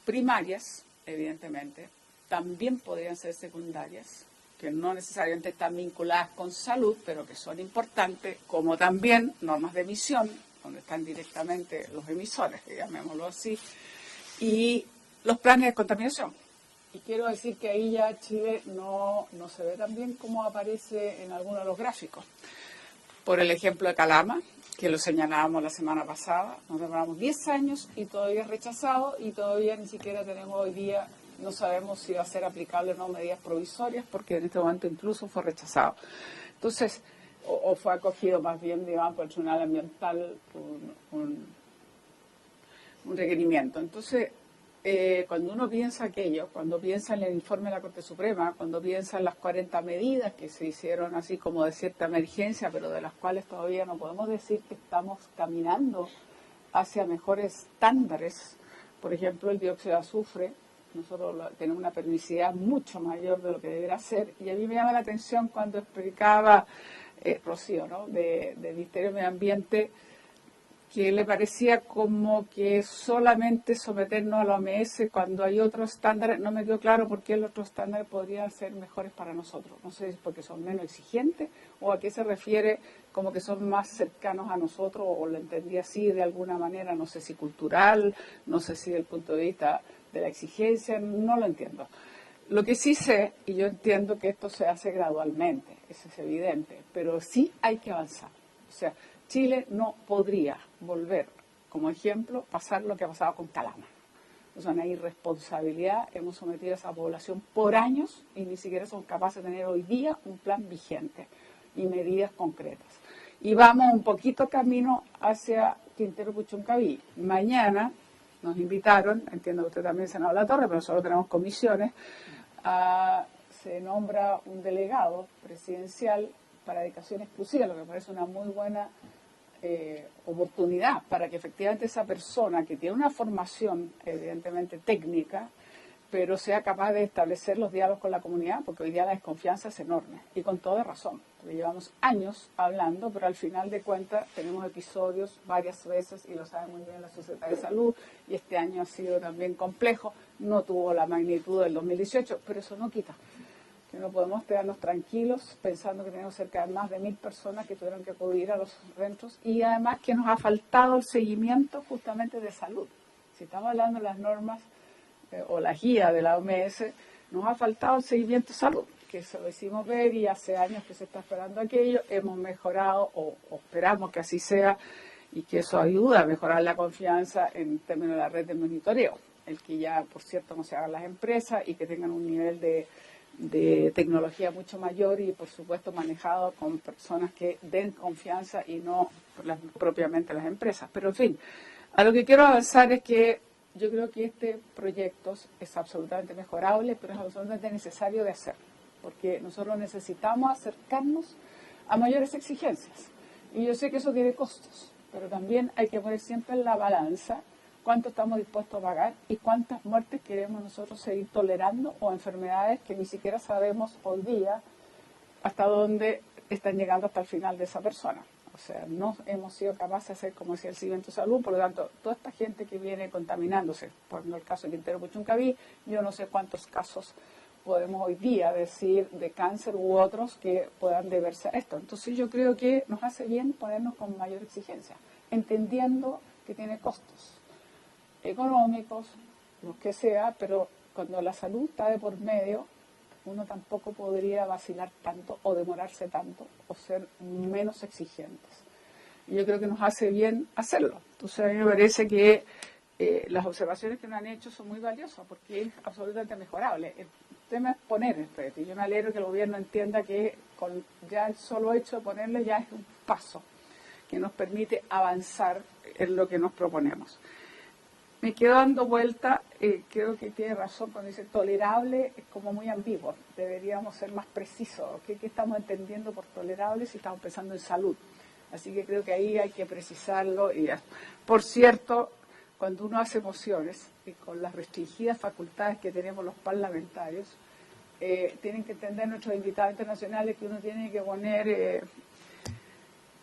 primarias, evidentemente, también podrían ser secundarias, que no necesariamente están vinculadas con salud, pero que son importantes, como también normas de emisión, donde están directamente los emisores, llamémoslo así, y los planes de contaminación. Y quiero decir que ahí ya Chile no se ve tan bien como aparece en algunos de los gráficos. Por el ejemplo de Calama, que lo señalábamos la semana pasada, nos demoramos 10 años y todavía es rechazado y todavía ni siquiera tenemos hoy día, no sabemos si va a ser aplicable o no medidas provisorias, porque en este momento incluso fue rechazado. Entonces, o fue acogido más bien, digamos, por el Tribunal Ambiental un requerimiento. Entonces, cuando uno piensa aquello, cuando piensa en el informe de la Corte Suprema, cuando piensa en las 40 medidas que se hicieron así como de cierta emergencia, pero de las cuales todavía no podemos decir que estamos caminando hacia mejores estándares, por ejemplo, el dióxido de azufre, nosotros tenemos una permisividad mucho mayor de lo que debería ser, y a mí me llama la atención cuando explicaba Rocío, ¿no?, del Ministerio de Medio Ambiente, que le parecía como que solamente someternos a la OMS cuando hay otros estándares. No me quedó claro por qué los otros estándares podrían ser mejores para nosotros. No sé si es porque son menos exigentes o a qué se refiere como que son más cercanos a nosotros, o lo entendí así de alguna manera, no sé si cultural, no sé si desde el punto de vista de la exigencia, no lo entiendo. Lo que sí sé, y yo entiendo que esto se hace gradualmente, eso es evidente, pero sí hay que avanzar. O sea, Chile no podría volver, como ejemplo, pasar lo que ha pasado con Calama. O sea, una irresponsabilidad. Hemos sometido a esa población por años y ni siquiera son capaces de tener hoy día un plan vigente y medidas concretas. Y vamos un poquito camino hacia Quintero Puchuncaví. Mañana nos invitaron, entiendo que usted también, senador Latorre, pero nosotros tenemos comisiones, se nombra un delegado presidencial para dedicación exclusiva, lo que me parece una muy buena oportunidad para que efectivamente esa persona que tiene una formación evidentemente técnica, pero sea capaz de establecer los diálogos con la comunidad, porque hoy día la desconfianza es enorme, y con toda razón, porque llevamos años hablando, pero al final de cuentas tenemos episodios varias veces, y lo sabe muy bien la Sociedad de Salud, y este año ha sido también complejo, no tuvo la magnitud del 2018, pero eso no quita que no podemos quedarnos tranquilos pensando que tenemos cerca de más de 1.000 personas que tuvieron que acudir a los centros, y además que nos ha faltado el seguimiento justamente de salud. Si estamos hablando de las normas o la guía de la OMS, nos ha faltado el seguimiento de salud, que se lo hicimos ver y hace años que se está esperando aquello, hemos mejorado o esperamos que así sea, y que eso ayuda a mejorar la confianza en términos de la red de monitoreo, el que ya, por cierto, no se hagan las empresas y que tengan un nivel de de tecnología mucho mayor y, por supuesto, manejado con personas que den confianza y no propiamente las empresas. Pero, en fin, a lo que quiero avanzar es que yo creo que este proyecto es absolutamente mejorable, pero es absolutamente necesario de hacer, porque nosotros necesitamos acercarnos a mayores exigencias. Y yo sé que eso tiene costos, pero también hay que poner siempre en la balanza cuánto estamos dispuestos a pagar y cuántas muertes queremos nosotros seguir tolerando o enfermedades que ni siquiera sabemos hoy día hasta dónde están llegando hasta el final de esa persona. O sea, no hemos sido capaces de hacer, como decía el Cimiento de Salud, por lo tanto, toda esta gente que viene contaminándose, por el caso de Quintero Puchuncaví, yo no sé cuántos casos podemos hoy día decir de cáncer u otros que puedan deberse a esto. Entonces yo creo que nos hace bien ponernos con mayor exigencia, entendiendo que tiene costos económicos, los que sea, pero cuando la salud está de por medio, uno tampoco podría vacilar tanto o demorarse tanto o ser menos exigentes. Y yo creo que nos hace bien hacerlo. Entonces a mí me parece que las observaciones que nos han hecho son muy valiosas porque es absolutamente mejorable. El tema es poner el reto. Y yo me alegro que el gobierno entienda que con ya el solo hecho de ponerle ya es un paso que nos permite avanzar en lo que nos proponemos. Me quedo dando vuelta, creo que tiene razón cuando dice tolerable, es como muy ambiguo, deberíamos ser más precisos, ¿qué estamos entendiendo por tolerable si estamos pensando en salud? Así que creo que ahí hay que precisarlo. Y ya. Por cierto, cuando uno hace mociones, y con las restringidas facultades que tenemos los parlamentarios, tienen que entender nuestros invitados internacionales que uno tiene que poner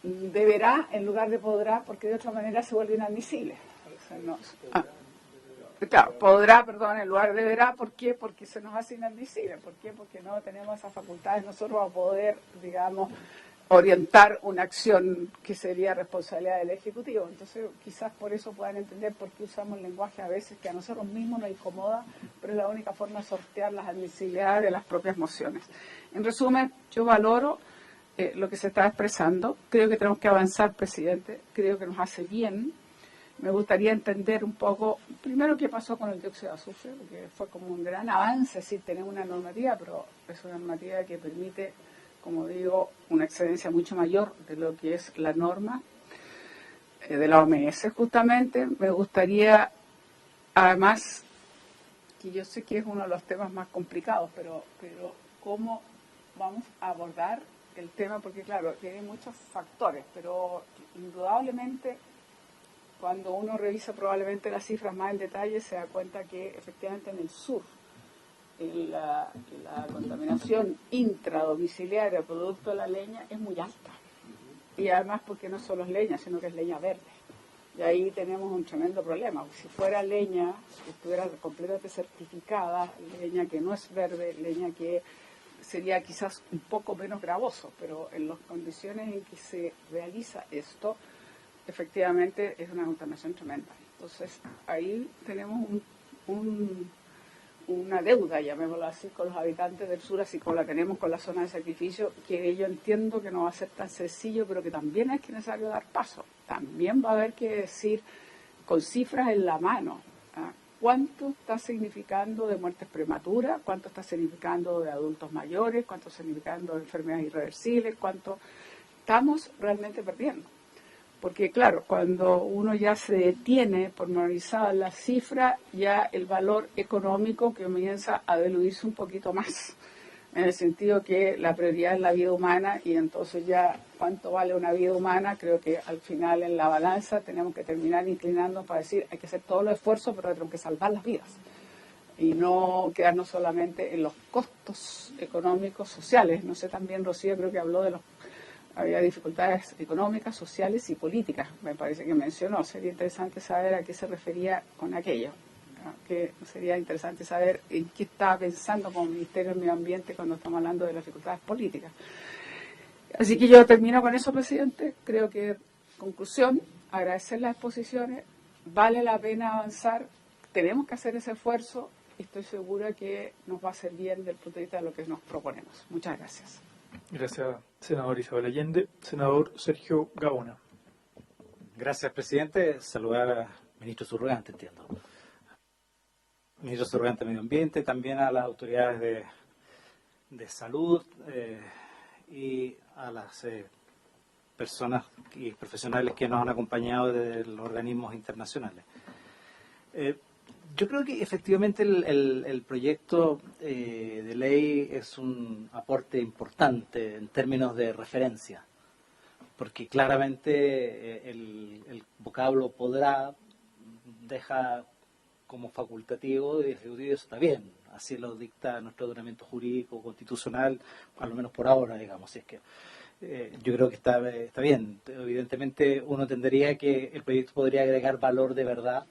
deberá en lugar de podrá, porque de otra manera se vuelve inadmisible. Claro, podrá, perdón, en lugar de deberá. ¿Por qué? Porque se nos hace inadmisible. ¿Por qué? Porque no tenemos esas facultades nosotros a poder, digamos, orientar una acción que sería responsabilidad del Ejecutivo. Entonces, quizás por eso puedan entender por qué usamos lenguaje a veces que a nosotros mismos nos incomoda, pero es la única forma de sortear las admisibilidades de las propias mociones. En resumen, yo valoro lo que se está expresando. Creo que tenemos que avanzar, presidente. Creo que nos hace bien. Me gustaría entender un poco, primero, qué pasó con el dióxido de azufre, porque fue como un gran avance, sí, tenemos una normativa, pero es una normativa que permite, como digo, una excedencia mucho mayor de lo que es la norma de la OMS, justamente. Me gustaría, además, que yo sé que es uno de los temas más complicados, pero cómo vamos a abordar el tema, porque claro, tiene muchos factores, pero indudablemente cuando uno revisa probablemente las cifras más en detalle se da cuenta que efectivamente en el sur la contaminación intradomiciliaria producto de la leña es muy alta. Y además porque no solo es leña, sino que es leña verde. Y ahí tenemos un tremendo problema. Si fuera leña, que estuviera completamente certificada, leña que no es verde, leña que sería quizás un poco menos gravoso, pero en las condiciones en que se realiza esto, efectivamente es una contaminación tremenda. Entonces, ahí tenemos una deuda, llamémoslo así, con los habitantes del sur, así como la tenemos con la zona de sacrificio, que yo entiendo que no va a ser tan sencillo, pero que también es necesario dar paso. También va a haber que decir, con cifras en la mano, cuánto está significando de muertes prematuras, cuánto está significando de adultos mayores, cuánto está significando de enfermedades irreversibles, cuánto estamos realmente perdiendo. Porque claro, cuando uno ya se detiene pormenorizada la cifra, ya el valor económico comienza a diluirse un poquito más, en el sentido que la prioridad es la vida humana y entonces ya cuánto vale una vida humana, creo que al final en la balanza tenemos que terminar inclinando para decir hay que hacer todos los esfuerzos, pero tenemos que salvar las vidas y no quedarnos solamente en los costos económicos, sociales. No sé, también Rocío creo que habló de había dificultades económicas, sociales y políticas, me parece que mencionó. Sería interesante saber a qué se refería con aquello. Que sería interesante saber en qué estaba pensando como Ministerio del Medio Ambiente cuando estamos hablando de las dificultades políticas. Así que yo termino con eso, presidente. Creo que, conclusión, agradecer las exposiciones, vale la pena avanzar, tenemos que hacer ese esfuerzo y estoy segura que nos va a hacer bien desde el punto de vista de lo que nos proponemos. Muchas gracias. Gracias, senador Isabel Allende. Senador Sergio Gaona. Gracias, presidente. Saludar al ministro subrogante, entiendo. Ministro subrogante de Medio Ambiente, también a las autoridades Salud y a las personas y profesionales que nos han acompañado de los organismos internacionales. Yo creo que efectivamente el proyecto de ley es un aporte importante en términos de referencia, porque claramente el vocablo podrá deja como facultativo y ejecutivo, eso está bien, así lo dicta nuestro ordenamiento jurídico constitucional, al menos por ahora, digamos, si es que yo creo que está bien. Evidentemente uno entendería que el proyecto podría agregar valor de verdad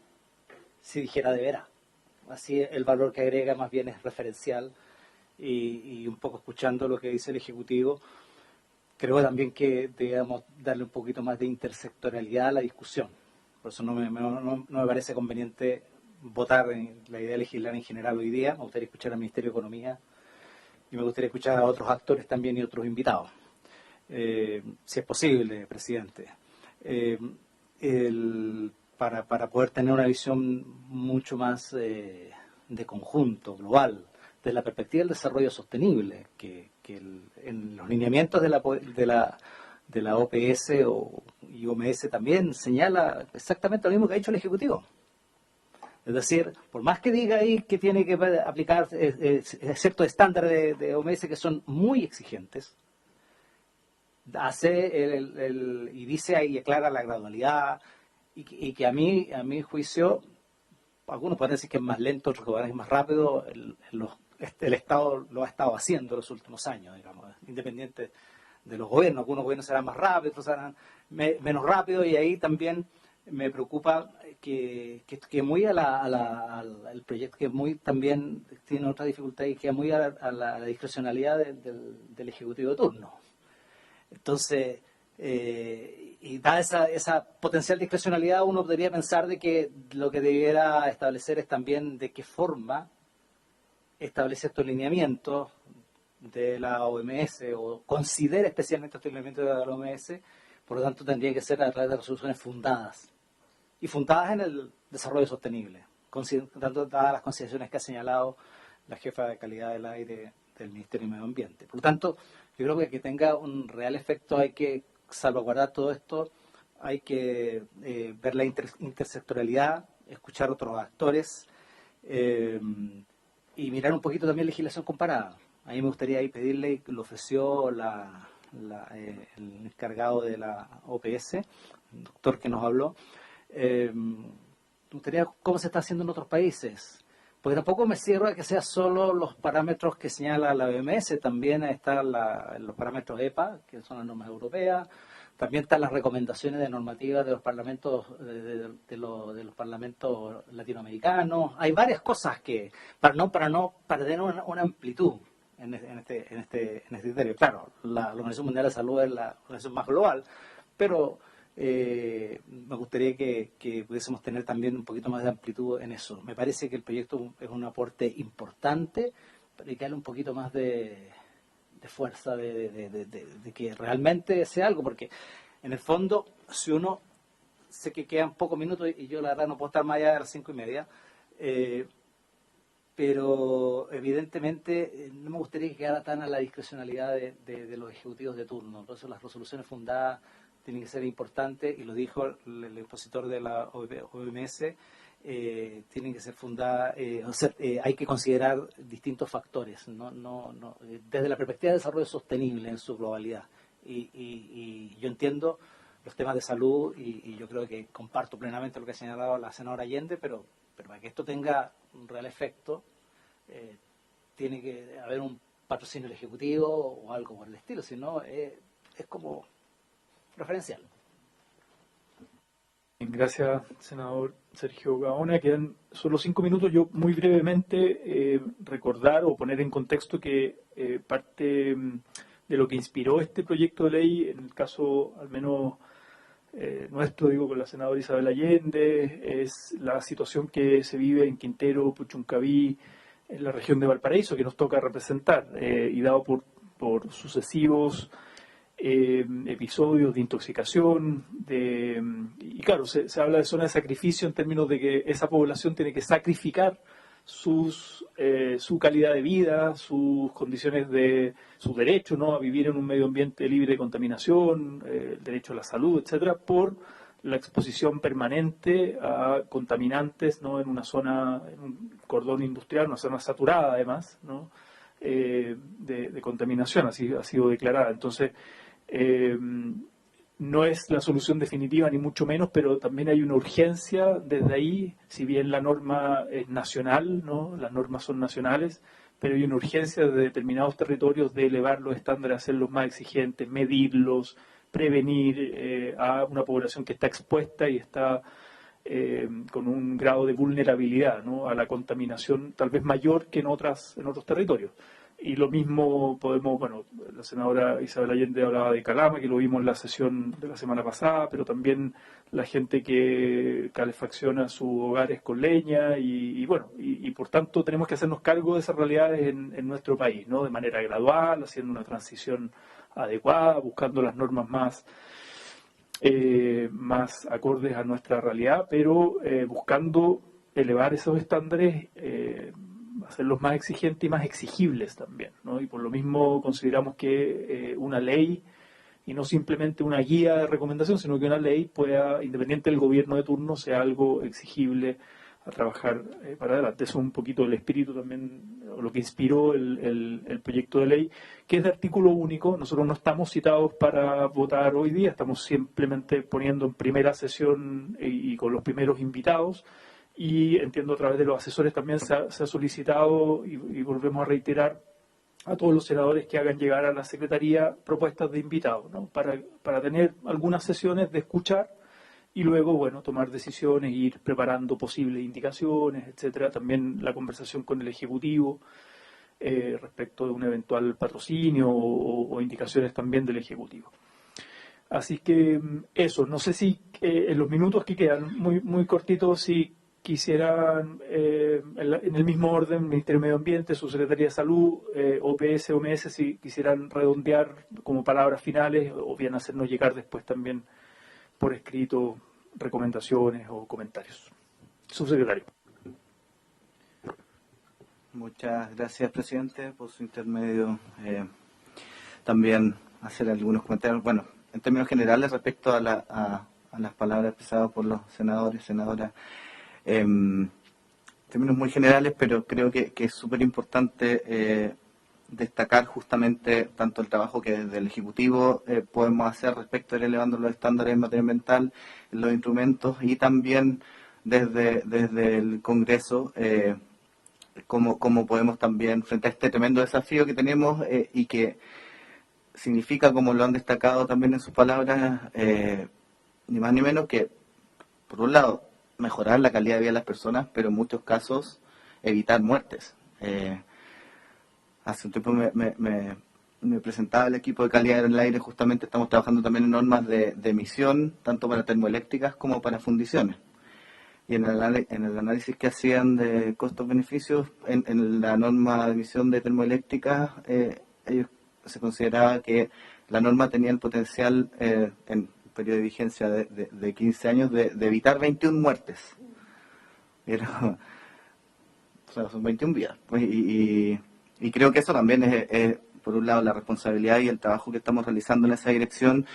si dijera de veras. Así el valor que agrega más bien es referencial y un poco escuchando lo que dice el Ejecutivo, creo también que debemos darle un poquito más de intersectorialidad a la discusión. Por eso no me parece conveniente votar en la idea de legislar en general hoy día. Me gustaría escuchar al Ministerio de Economía y me gustaría escuchar a otros actores también y otros invitados. Si es posible, presidente. Para poder tener una visión mucho más de conjunto, global, desde la perspectiva del desarrollo sostenible, que en los lineamientos de la OPS y OMS también señala exactamente lo mismo que ha dicho el Ejecutivo. Es decir, por más que diga ahí que tiene que aplicar ciertos estándares de OMS que son muy exigentes, hace y dice ahí, aclara la gradualidad, y que a mi juicio, algunos pueden decir que es más lento, otros que es más rápido, el Estado lo ha estado haciendo en los últimos años, digamos, independiente de los gobiernos. Algunos gobiernos serán más rápidos, otros serán menos rápidos, y ahí también me preocupa que muy el proyecto, que muy también tiene otra dificultad, y que muy a la discrecionalidad del Ejecutivo de turno. Entonces, y dada esa potencial discrecionalidad, uno podría pensar de que lo que debiera establecer es también de qué forma establece estos lineamientos de la OMS, o considera especialmente estos lineamientos de la OMS. Por lo tanto, tendría que ser a través de resoluciones fundadas, y fundadas en el desarrollo sostenible, considerando todas las consideraciones que ha señalado la jefa de calidad del aire del Ministerio de Medio Ambiente. Por lo tanto, yo creo que tenga un real efecto hay que salvaguardar todo esto, hay que ver la intersectorialidad, escuchar otros actores y mirar un poquito también legislación comparada. A mí me gustaría ahí pedirle, lo ofreció el encargado de la OPS, el doctor que nos habló, me gustaría cómo se está haciendo en otros países. Porque tampoco me cierro a que sea solo los parámetros que señala la OMS, también están los parámetros EPA, que son las normas europeas, también están las recomendaciones de normativas de los parlamentos de los parlamentos latinoamericanos. Hay varias cosas que para tener una amplitud en este criterio. Claro, la Organización Mundial de la Salud es la organización más global, pero me gustaría que pudiésemos tener también un poquito más de amplitud en eso. Me parece que el proyecto es un aporte importante, pero hay que darle un poquito más de fuerza, de que realmente sea algo, porque en el fondo, si uno, sé que quedan pocos minutos y yo la verdad no puedo estar más allá de las 5:30, pero evidentemente no me gustaría que quedara tan a la discrecionalidad de los ejecutivos de turno. Por eso las resoluciones fundadas tienen que ser importantes, y lo dijo el expositor de la OMS, tienen que ser fundadas, hay que considerar distintos factores, desde la perspectiva de desarrollo sostenible en su globalidad. Y yo entiendo los temas de salud, y yo creo que comparto plenamente lo que ha señalado la senadora Allende, pero para que esto tenga un real efecto, tiene que haber un patrocinio del Ejecutivo o algo por el estilo, si no es como referencial. Gracias, senador Sergio Gaona. Quedan solo 5 minutos. Yo muy brevemente recordar o poner en contexto que parte de lo que inspiró este proyecto de ley, en el caso al menos nuestro, digo, con la senadora Isabel Allende, es la situación que se vive en Quintero, Puchuncaví, en la región de Valparaíso, que nos toca representar, y dado por sucesivos episodios de intoxicación, y claro, se habla de zona de sacrificio en términos de que esa población tiene que sacrificar su calidad de vida, sus condiciones su derecho, ¿no?, a vivir en un medio ambiente libre de contaminación, el derecho a la salud, etcétera, por la exposición permanente a contaminantes, ¿no?, en una zona, en un cordón industrial, una zona saturada además, ¿no?, de contaminación, así ha sido declarada. Entonces, no es la solución definitiva ni mucho menos, pero también hay una urgencia desde ahí, si bien la norma es nacional, ¿no?, las normas son nacionales, pero hay una urgencia de determinados territorios de elevar los estándares, hacerlos más exigentes, medirlos, prevenir a una población que está expuesta y está con un grado de vulnerabilidad, ¿no?, a la contaminación tal vez mayor que en otros territorios. Y lo mismo podemos, bueno, la senadora Isabel Allende hablaba de Calama, que lo vimos en la sesión de la semana pasada, pero también la gente que calefacciona sus hogares con leña y por tanto tenemos que hacernos cargo de esas realidades en nuestro país, ¿no?, de manera gradual, haciendo una transición adecuada, buscando las normas más acordes a nuestra realidad, pero buscando elevar esos estándares, hacerlos más exigentes y más exigibles también, ¿no? Y por lo mismo consideramos que una ley, y no simplemente una guía de recomendación, sino que una ley pueda, independiente del gobierno de turno, sea algo exigible a trabajar para adelante. Eso es un poquito el espíritu también, o lo que inspiró el proyecto de ley, que es de artículo único. Nosotros no estamos citados para votar hoy día, estamos simplemente poniendo en primera sesión y con los primeros invitados. Y entiendo a través de los asesores también se ha solicitado, y volvemos a reiterar, a todos los senadores que hagan llegar a la Secretaría propuestas de invitados, ¿no?, para tener algunas sesiones de escuchar y luego, bueno, tomar decisiones, ir preparando posibles indicaciones, etcétera. También la conversación con el Ejecutivo respecto de un eventual patrocinio o indicaciones también del Ejecutivo. Así que eso, no sé si en los minutos que quedan, muy, muy cortitos, si quisieran, en el mismo orden, Ministerio de Medio Ambiente, Subsecretaría de Salud, OPS, OMS, si quisieran redondear como palabras finales, o bien hacernos llegar después también por escrito recomendaciones o comentarios. Subsecretario. Muchas gracias, presidente, por su intermedio. También hacer algunos comentarios, bueno, en términos generales respecto a las palabras expresadas por los senadores y senadoras. Términos muy generales, pero creo que es súper importante destacar justamente tanto el trabajo que desde el Ejecutivo podemos hacer respecto a ir elevando los estándares en materia ambiental, los instrumentos, y también desde el Congreso, cómo podemos también, frente a este tremendo desafío que tenemos y que significa, como lo han destacado también en sus palabras, ni más ni menos que, por un lado, mejorar la calidad de vida de las personas, pero en muchos casos evitar muertes. Hace un tiempo me presentaba el equipo de calidad del aire, justamente estamos trabajando también en normas de emisión, tanto para termoeléctricas como para fundiciones. Y en el análisis que hacían de costos-beneficios, en la norma de emisión de termoeléctricas, ellos se consideraba que la norma tenía el potencial en periodo de vigencia de 15 años de evitar 21 muertes. Pero, o sea, son 21 vidas. Pues, y creo que eso también es, por un lado, la responsabilidad y el trabajo que estamos realizando en esa dirección.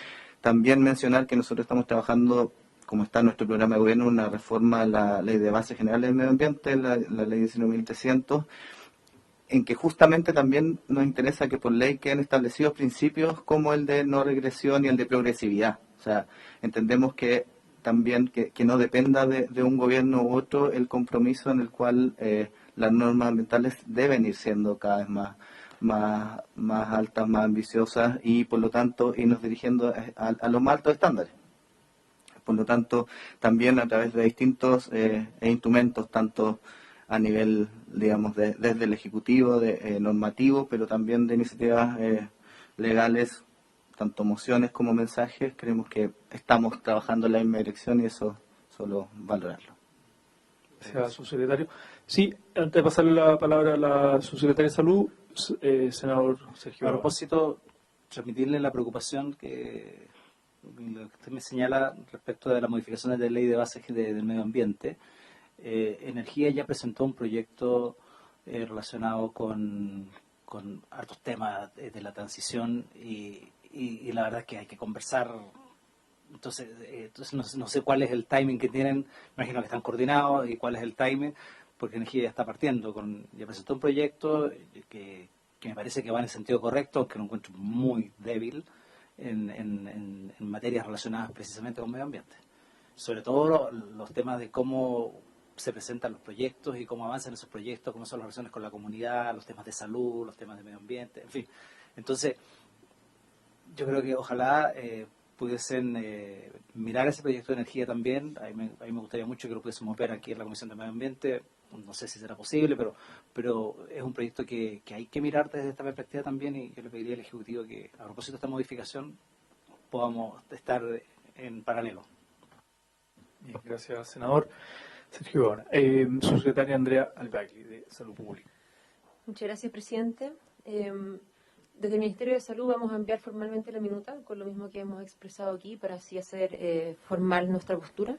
También mencionar que nosotros estamos trabajando, como está en nuestro programa de gobierno, una reforma a la Ley de Bases Generales del Medio Ambiente, la Ley 19.300, en que justamente también nos interesa que por ley queden establecidos principios como el de no regresión y el de progresividad. O sea, entendemos que también que no dependa de un gobierno u otro el compromiso en el cual las normas ambientales deben ir siendo cada vez más altas, más ambiciosas y por lo tanto irnos dirigiendo a los más altos estándares. Por lo tanto, también a través de distintos instrumentos, tanto a nivel, digamos, desde el Ejecutivo, normativo, pero también de iniciativas legales, tanto mociones como mensajes, creemos que estamos trabajando en la misma dirección y eso solo valorarlo. Gracias, subsecretario. Sí, antes de pasarle la palabra a la subsecretaria de Salud, senador Sergio. A propósito, transmitirle la preocupación que usted me señala respecto de las modificaciones de ley de bases del medio ambiente. Energía ya presentó un proyecto relacionado con hartos temas de la transición y la verdad es que hay que conversar. Entonces no sé cuál es el timing que tienen, imagino que están coordinados y cuál es el timing, porque Energía ya está partiendo, ya presentó un proyecto que me parece que va en el sentido correcto, aunque lo encuentro muy débil en materias relacionadas precisamente con medio ambiente. Sobre todo los temas de cómo se presentan los proyectos y cómo avanzan esos proyectos, cómo son las relaciones con la comunidad, los temas de salud, los temas de medio ambiente, en fin. Entonces, yo creo que ojalá pudiesen mirar ese proyecto de energía también. A mí me gustaría mucho que lo pudiésemos ver aquí en la Comisión de Medio Ambiente. No sé si será posible, pero es un proyecto que hay que mirar desde esta perspectiva también, y yo le pediría al Ejecutivo que, a propósito de esta modificación, podamos estar en paralelo. Bien, gracias, senador. Sergio Gaona. Subsecretaria Andrea Albagli, de Salud Pública. Muchas gracias, presidente. Desde el Ministerio de Salud vamos a enviar formalmente la minuta, con lo mismo que hemos expresado aquí, para así hacer formal nuestra postura.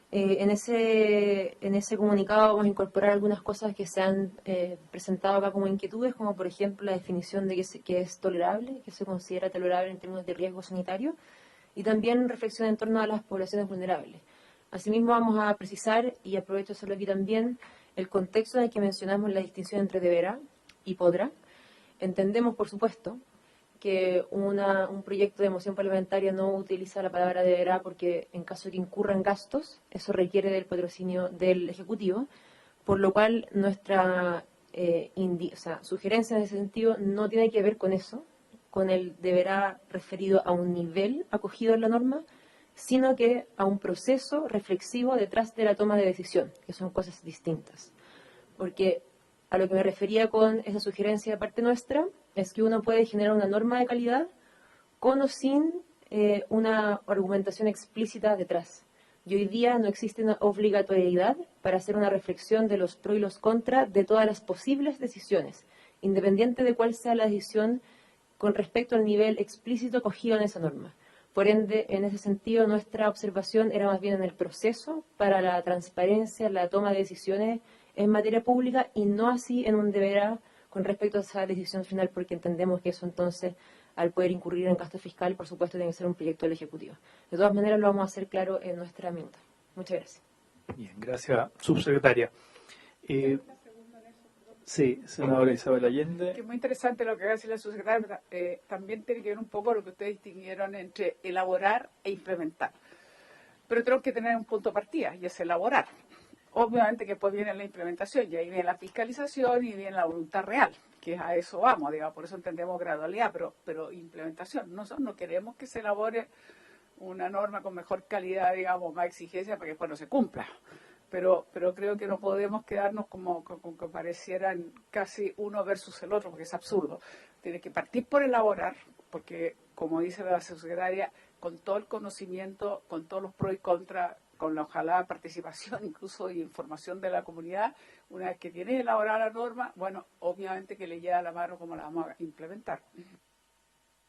En ese comunicado vamos a incorporar algunas cosas que se han presentado acá como inquietudes, como por ejemplo la definición de qué es tolerable, qué se considera tolerable en términos de riesgo sanitario, y también reflexión en torno a las poblaciones vulnerables. Asimismo vamos a precisar, y aprovecho de hacerlo aquí también, el contexto en el que mencionamos la distinción entre deberá y podrá. Entendemos, por supuesto, que un proyecto de moción parlamentaria no utiliza la palabra deberá porque en caso de que incurran gastos, eso requiere del patrocinio del Ejecutivo, por lo cual nuestra sugerencia en ese sentido no tiene que ver con eso, con el deberá referido a un nivel acogido en la norma, sino que a un proceso reflexivo detrás de la toma de decisión, que son cosas distintas. Porque a lo que me refería con esa sugerencia de parte nuestra es que uno puede generar una norma de calidad con o sin una argumentación explícita detrás. Y hoy día no existe una obligatoriedad para hacer una reflexión de los pros y los contras de todas las posibles decisiones, independiente de cuál sea la decisión con respecto al nivel explícito acogido en esa norma. Por ende, en ese sentido, nuestra observación era más bien en el proceso para la transparencia, la toma de decisiones en materia pública, y no así en un deberá con respecto a esa decisión final, porque entendemos que eso entonces, al poder incurrir en gasto fiscal, por supuesto, tiene que ser un proyecto del Ejecutivo. De todas maneras, lo vamos a hacer claro en nuestra minuta. Muchas gracias. Bien, gracias, subsecretaria. Sí, senadora Isabel Allende. Que es muy interesante lo que va a decir la subsecretaria, también tiene que ver un poco lo que ustedes distinguieron entre elaborar e implementar. Pero tenemos que tener un punto de partida, y es elaborar. Obviamente que después viene la implementación, y ahí viene la fiscalización y viene la voluntad real, que a eso vamos, digamos, por eso entendemos gradualidad, pero implementación. Nosotros no queremos que se elabore una norma con mejor calidad, digamos, más exigencia para que después no se cumpla. Pero creo que no podemos quedarnos como que parecieran casi uno versus el otro, porque es absurdo. Tiene que partir por elaborar, porque, como dice la subsecretaria, con todo el conocimiento, con todos los pros y contras, con la ojalá participación incluso y información de la comunidad, una vez que tiene elaborada la norma, bueno, obviamente que le llega a la mano cómo la vamos a implementar.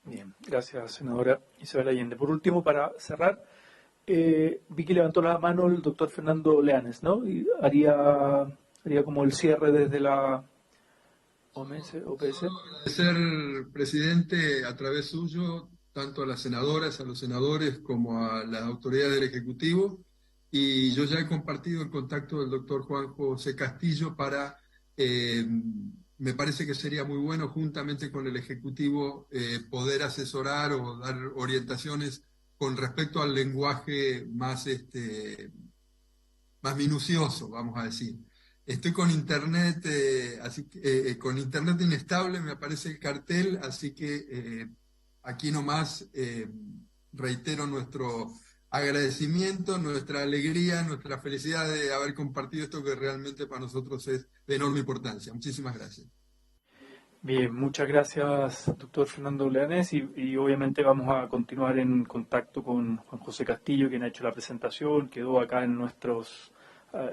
Bien, gracias, senadora Isabel Allende. Por último, para cerrar, vi que levantó la mano el doctor Fernando Leanes, ¿no? Y haría como el cierre desde la OPS. Agradecer, presidente, a través suyo, tanto a las senadoras, a los senadores, como a las autoridades del Ejecutivo. Y yo ya he compartido el contacto del doctor Juan José Castillo para, me parece que sería muy bueno, juntamente con el Ejecutivo, poder asesorar o dar orientaciones con respecto al lenguaje más minucioso, vamos a decir. Estoy con internet, con internet inestable, me aparece el cartel, así que aquí nomás reitero nuestro agradecimiento, nuestra alegría, nuestra felicidad de haber compartido esto que realmente para nosotros es de enorme importancia. Muchísimas gracias. Bien, muchas gracias, doctor Fernando Leanes, y obviamente vamos a continuar en contacto con Juan José Castillo, quien ha hecho la presentación, quedó acá en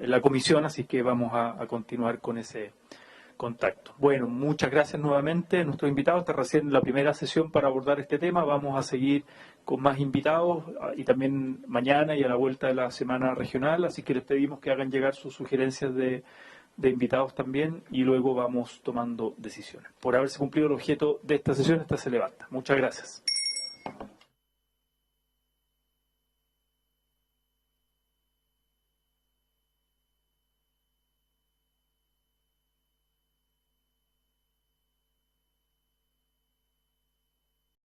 la comisión, así que vamos a continuar con ese contacto. Bueno, muchas gracias nuevamente a nuestros invitados. Esta es recién la primera sesión para abordar este tema. Vamos a seguir con más invitados y también mañana y a la vuelta de la semana regional. Así que les pedimos que hagan llegar sus sugerencias de invitados también y luego vamos tomando decisiones. Por haberse cumplido el objeto de esta sesión, esta se levanta. Muchas gracias.